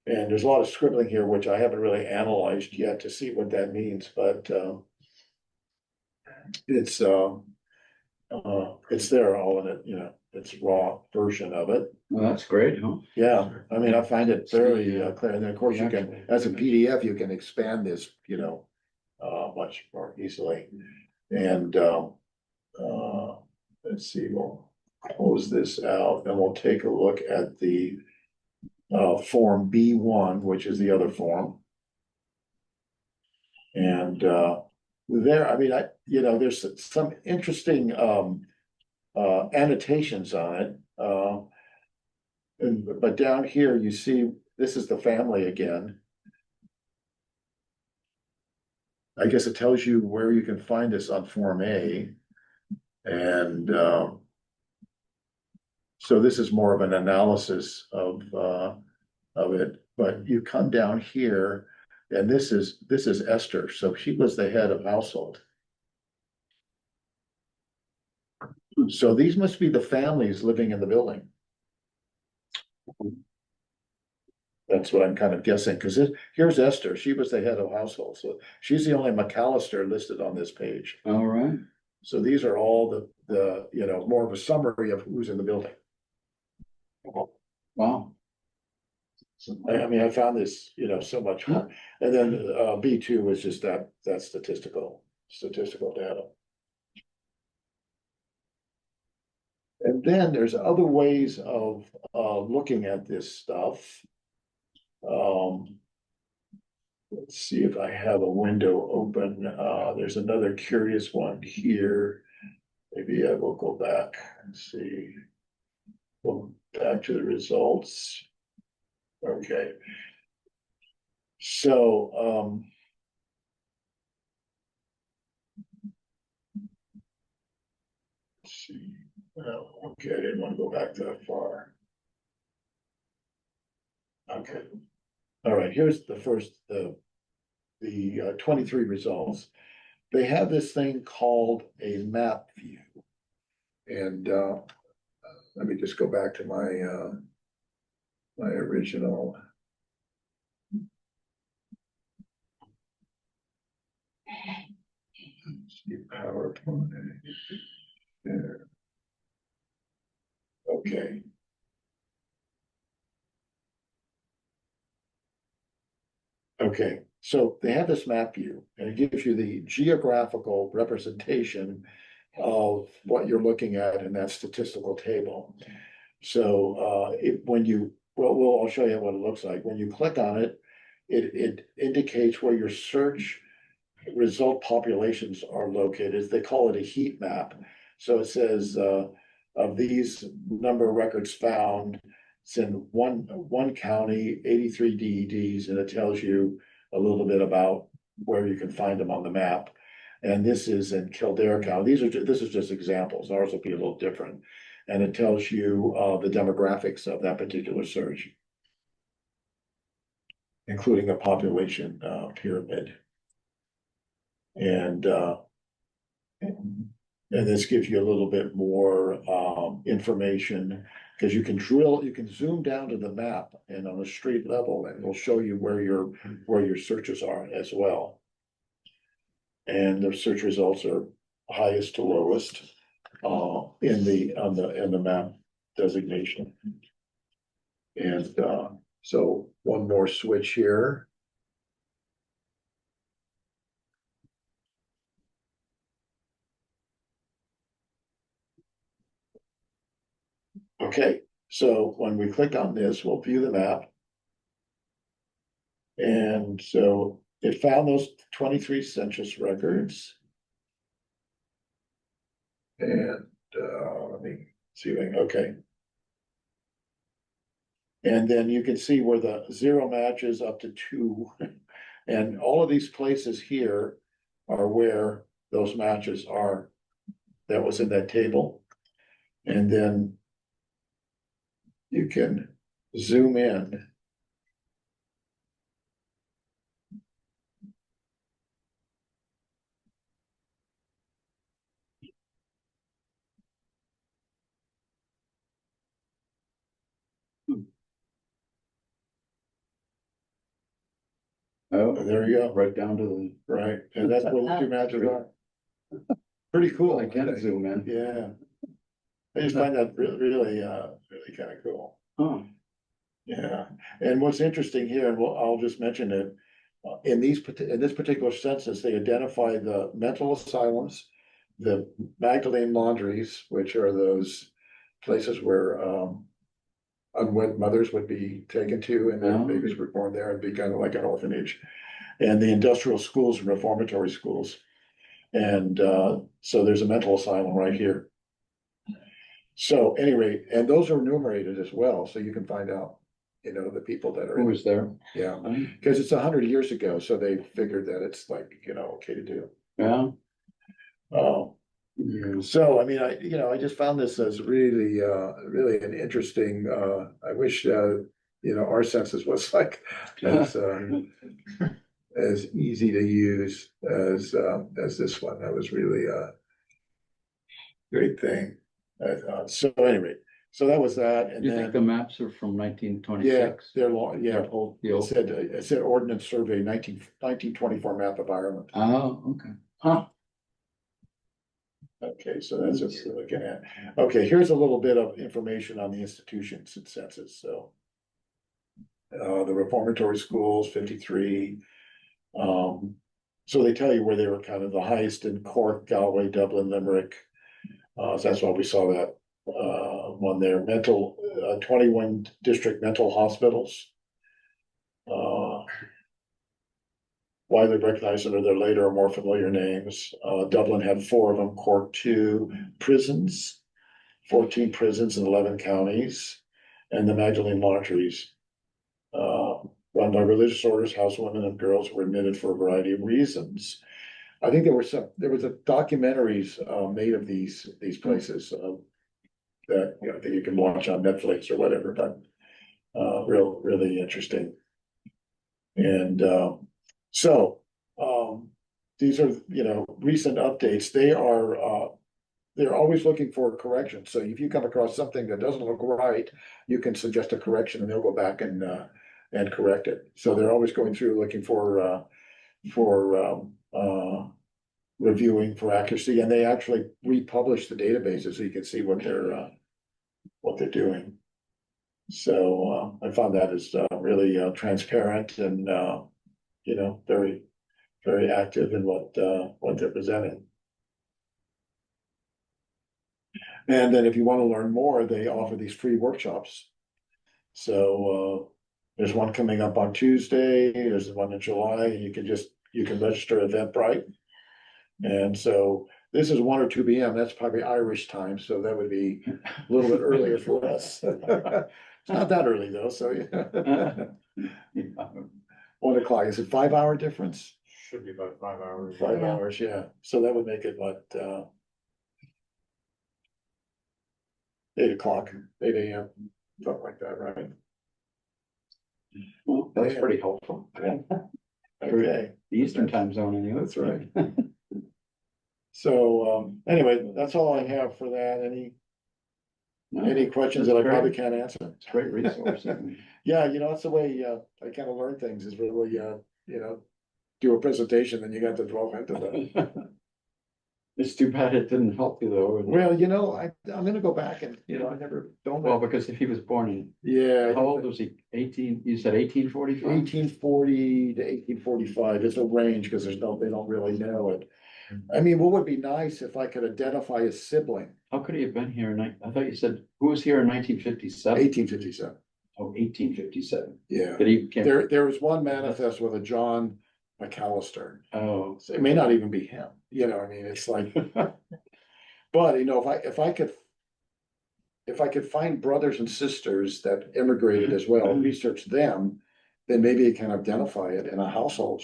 And there's a lot of scribbling here, which I haven't really analyzed yet to see what that means, but it's there all in it, it's raw version of it. Well, that's great, huh? Yeah, I mean, I find it very clear, and then of course you can, as a PDF, you can expand this, much more easily. And let's see, we'll close this out and we'll take a look at the form B1, which is the other form. And there, I mean, there's some interesting annotations on it. But down here, you see, this is the family again. I guess it tells you where you can find this on Form A. And so this is more of an analysis of it. But you come down here, and this is Esther. So she was the head of household. So these must be the families living in the building. That's what I'm kind of guessing, because here's Esther. She was the head of household. So she's the only McAllister listed on this page. All right. So these are all the more of a summary of who's in the building. Wow. I mean, I found this, so much fun. And then B2 was just that statistical data. And then there's other ways of looking at this stuff. Let's see if I have a window open. There's another curious one here. Maybe I will go back and see. Go back to the results. Okay. So, let's see. Okay, I didn't want to go back that far. Okay. All right, here's the first, the 23 results. They have this thing called a map view. And let me just go back to my my original. Let's see, PowerPoint. There. Okay. Okay, so they have this map view, and it gives you the geographical representation of what you're looking at in that statistical table. So I'll show you what it looks like. When you click on it, it indicates where your search result populations are located. They call it a heat map. So it says of these number of records found, it's in one county, 83 DEDs, and it tells you a little bit about where you can find them on the map. And this is in Kildare County. This is just examples. Ours will be a little different. And it tells you the demographics of that particular search, including a population pyramid. And this gives you a little bit more information, because you can zoom down to the map and on a street level, and it'll show you where your searches are as well. And the search results are highest to lowest in the map designation. And so one more switch here. Okay, so when we click on this, we'll view the map. And so it found those 23 census records. And let me see, okay. And then you can see where the 0 matches up to 2. And all of these places here are where those matches are. That was in that table. And then you can zoom in. Oh, There you go. right down to the, Right, and that's where the 2 matches are. Pretty cool. I can zoom in. Yeah. I just find that really kind of cool. Oh, Yeah, and what's interesting here, and I'll just mention it, in this particular census, they identify the mental asylums, the Magdalene laundries, which are those places where unwed mothers would be taken to, and their babies were born there and be kind of like an orphanage, and the industrial schools and reformatory schools. And so there's a mental asylum right here. So anyway, and those are enumerated as well, so you can find out, the people that are who in. was there? Yeah, because it's 100 years ago, so they figured that it's like, okay to do. Yeah. So, I mean, I just found this as really, really an interesting, I wish, our census was like as easy to use as this one. That was really a great thing. So anyway, so that was that, and You think the then, maps are from 1926? yeah, they're long, yeah. They're old, the It old. said Ordnance Survey 1924 map of Ireland. Oh, okay. Huh. Okay, so that's what we're looking at. Okay, here's a little bit of information on the institutions and census, so. The reformatory schools, 53. So they tell you where they were kind of the highest in Cork, Galway, Dublin, Limerick. So that's why we saw that one there. 21 district mental hospitals. Widely recognized under their later or more familiar names. Dublin had 4 of them, Cork 2. Prisons, 14 prisons in 11 counties, and the Magdalene laundries, run by religious orders, housewomen and girls who were admitted for a variety of reasons. I think there was a documentaries made of these places that that you can watch on Netflix or whatever, but really interesting. And so these are recent updates. They're always looking for corrections. So if you come across something that doesn't look right, you can suggest a correction, and they'll go back and correct it. So they're always going through looking for reviewing for accuracy, and they actually republish the databases so you can see what they're doing. So I found that is really transparent and very, very active in what they're presenting. And then if you want to learn more, they offer these free workshops. So there's one coming up on Tuesday, there's one in July, and you can register at Eventbrite. And so this is 1 or 2 p.m. That's probably Irish time, so that would be a little bit earlier for us. It's not that early though, so yeah. Yeah. 1 o'clock, is it 5 hour difference? Should be about 5 hours. 5 hours, yeah, so that would make it what, 8 o'clock, 8 a.m., something like that, right? Well, that's Yeah. pretty helpful. Okay, The Eastern time zone anyway. that's right. So, anyway, that's all I have for that. Any questions that I probably can't answer? It's a great resource. Yeah, that's the way, I kind of learn things is really, do a presentation, then you got to delve into that. It's too bad it didn't help you though. Well, I'm gonna go back and, I never done Well, that. because if he was born in, Yeah. how old was he? 18, you said 1845? 1840 to 1845, it's a range, because they don't really know it. I mean, what would be nice if I could identify a sibling, How could he have been here I thought you said, who was here in 1957? 1857, Oh, 1857. yeah. Did he? There was one manifest with a John McAllister, Oh, so it may not even be him, I mean, it's like, but, if I could find brothers and sisters that immigrated as well, research them, then maybe I can identify it in a household,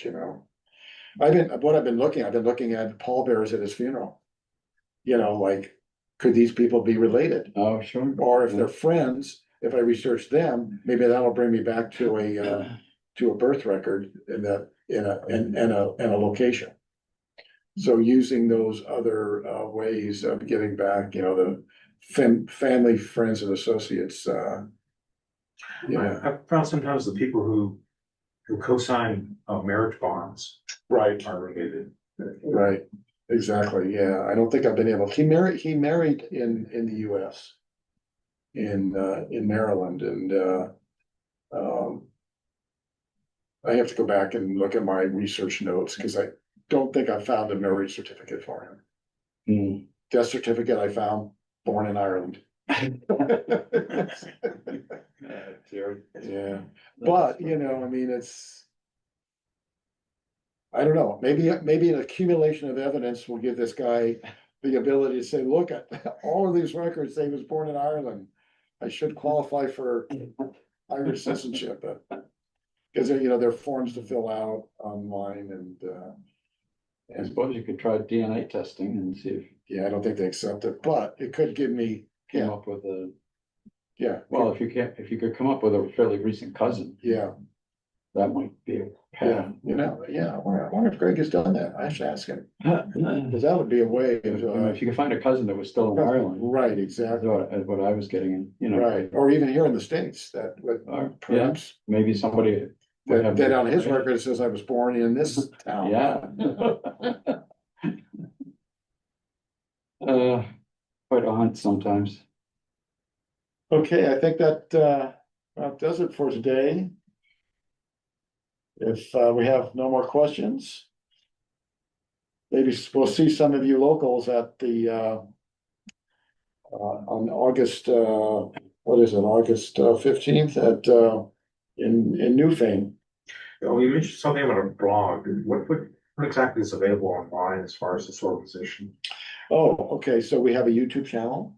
I've been looking at pallbearers at his funeral. Like, could these people be related? oh, sure. Or if they're friends, if I research them, maybe that'll bring me back to a birth record in a location. So using those other ways of getting back, the family, friends and associates, I've found sometimes the people who co-sign marriage bonds right, are related. right, exactly, yeah. I don't think I've been able, he married in the US. In Maryland, and I have to go back and look at my research notes, because I don't think I found a marriage certificate for him. Hmm. Death certificate I found, born in Ireland. Yeah, but, I mean, I don't know, maybe an accumulation of evidence will give this guy the ability to say, look, at all of these records say he was born in Ireland. I should qualify for Irish citizenship, because there are forms to fill out online, I suppose you could try DNA testing and see if yeah, I don't think they accept it, but it could give me, you came yeah, up with a, yeah, well, if you could come up with a fairly recent cousin, yeah, that might be a yeah, path. I wonder if Greg has done that. I should ask him, because that would be a way of, If you could find a cousin that was still in Ireland, right, that's exactly, what I was getting in, right, or even here in the States, that would Or, yeah, perhaps, maybe somebody would have. that on his record it says I was born in this town. Yeah. Quite a hunt sometimes. Okay, I think that about does it for today. If we have no more questions, maybe we'll see some of you locals at the on August what is it, August 15th at in Newfane. Oh, you mentioned something about a blog. What exactly is available online as far as this organization? Oh, okay, so we have a YouTube channel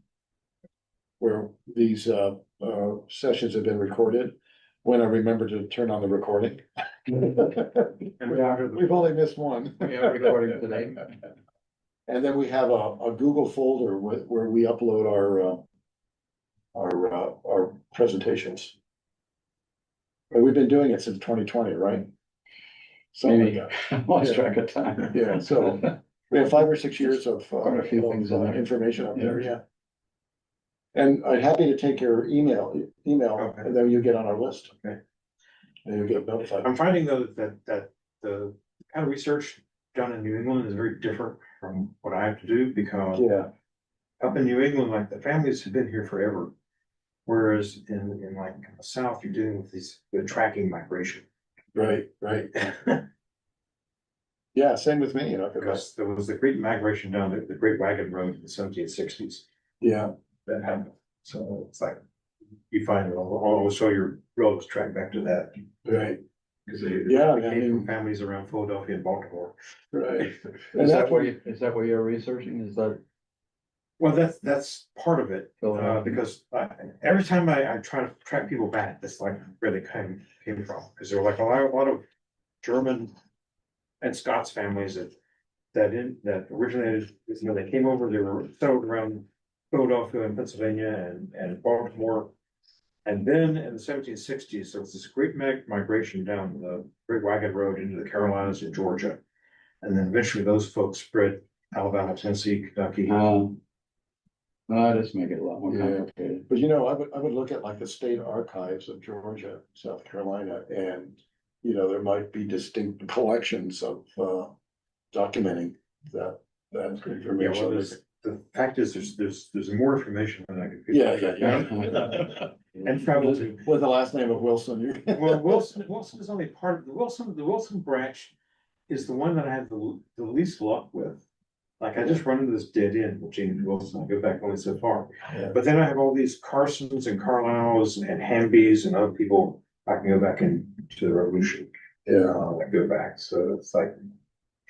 where these sessions have been recorded, when I remember to turn on the recording. We've only missed one. We are recording today. And then we have a Google folder where we upload our presentations. And we've been doing it since 2020, right? Something like Maybe, that. lost track of time. Yeah, so we have 5 or 6 years of Quite a few things in there. information up there, yeah. And I'm happy to take your email, Okay. and then you get on our list. Okay. And you get notified. I'm finding though that the kind of research done in New England is very different from what I have to do, because Yeah, up in New England, like the families have been here forever. Whereas in like the South, you're dealing with the tracking migration. right. Yeah, same with me, Because there was the great migration down the Great Wagon Road in the 1760s yeah, that happened. So it's like you find it all, so your relatives track back to that. right, Because they Yeah, they I came mean- from families around Philadelphia and Baltimore. right. Is that what you're researching? Is that? Well, that's part of it, because every time I try to track people back, that's like where they came from, because there were like a lot of German and Scots families that originated, they came over, they were settled around Philadelphia and Pennsylvania and Baltimore. And then in the 1760s, there was this great migration down the Great Wagon Road into the Carolinas and Georgia. And then eventually those folks spread Alabama, Tennessee, Kentucky. That does make it a lot more Yeah. complicated. But I would look at like the state archives of Georgia, South Carolina, and, there might be distinct collections of, documenting that Yeah, information. well, the fact is, there's more information than I could. Yeah. And travel to, With the last name of Wilson. well, Wilson is only part of the Wilson branch is the one that I have the least luck with. Like, I just run into this dead end with James Wilson, I go back only so far. Yeah. But then I have all these Carsons and Carlyles and Hambys and other people I can go back into the Revolution. Yeah. I go back, so it's like,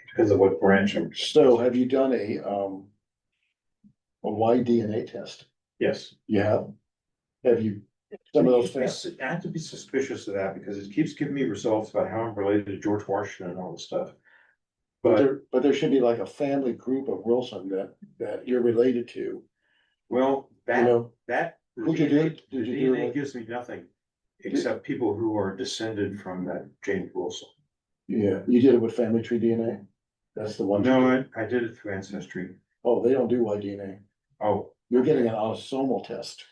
because of what branch I'm. So have you done a Y-DNA test? Yes. Yeah. Have you, some of those tests? I have to be suspicious of that because it keeps giving me results about how I'm related to George Washington and all this stuff. But, There should be like a family group of Wilson that you're related to. well, Who'd you do? the Did you do DNA it? gives me nothing except people who are descended from that James Wilson. Yeah, you did it with family tree DNA? That's the one. No, I did it through Ancestry. Oh, they don't do Y-DNA. Oh, You're getting an autosomal test.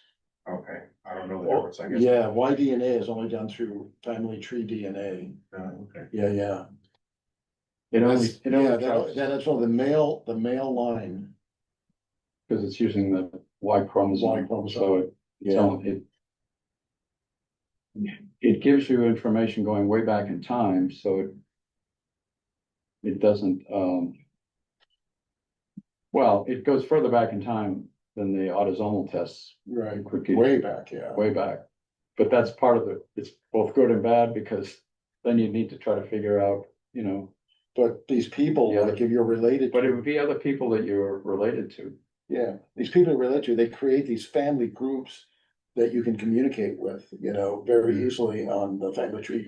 okay. I don't know the difference, I guess. Yeah, Y-DNA is only done through family tree DNA. Okay. Yeah. It only Yeah, tells, that's on the male line. because it's using the Y chromosome, Y chromosome. so it gives you information going way back in time, so it doesn't, well, it goes further back in time than the autosomal tests Right, could give way back, yeah. way back. But that's part of it. It's both good and bad, because then you need to try to figure out, But these people, Yeah. like if you're related but it to, would be other people that you're related to. yeah, these people are related to, they create these family groups that you can communicate with, very easily on the family tree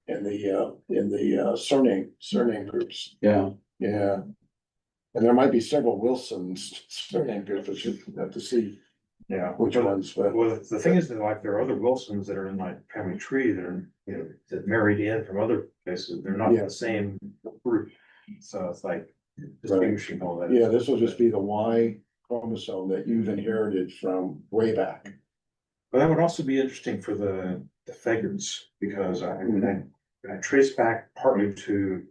and the surname groups. Yeah, Yeah. And there might be several Wilsons surname groups, but you have to see Yeah. which ones, but Well, the thing is that like there are other Wilsons that are in my family tree that are, that married in from other places. They're not Yeah. the same group. So it's like distinguishing all that. yeah, this will just be the Y chromosome that you've inherited from way back. But that would also be interesting for the Faggots, because I trace back partly to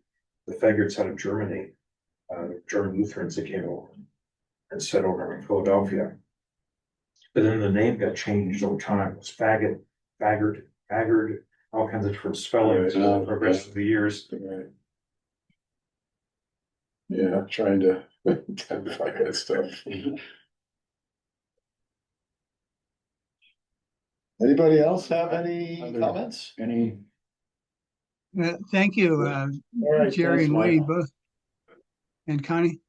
the Faggots out of Germany, German Lutherans that came over and settled in Philadelphia. But then the name got changed over time. It was Faggot, Faggard, all kinds of different spellings Right. for the rest of the years. Right. Yeah, trying to identify that stuff. Anybody else have any Other- comments? any, Thank you, All right, Jerry thanks, and Wayne Mike. both. And Connie.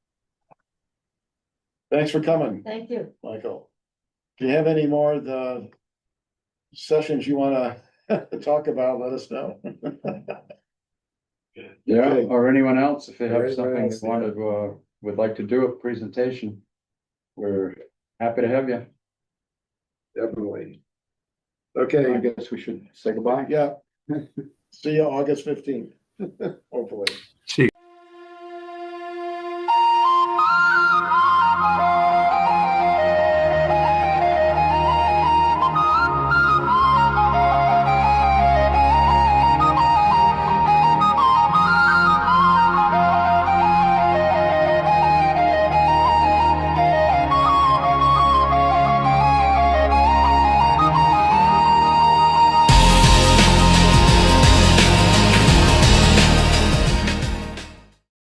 Thanks for coming, Thank you. Michael. Do you have any more of the sessions you wanna talk about? Let us know. yeah, Okay. or anyone else, if they Or have anyone something else, they wanted, would like to do a presentation, we're happy to have you. Definitely. I Okay, guess we should say goodbye. yeah. See you August 15th, hopefully. See.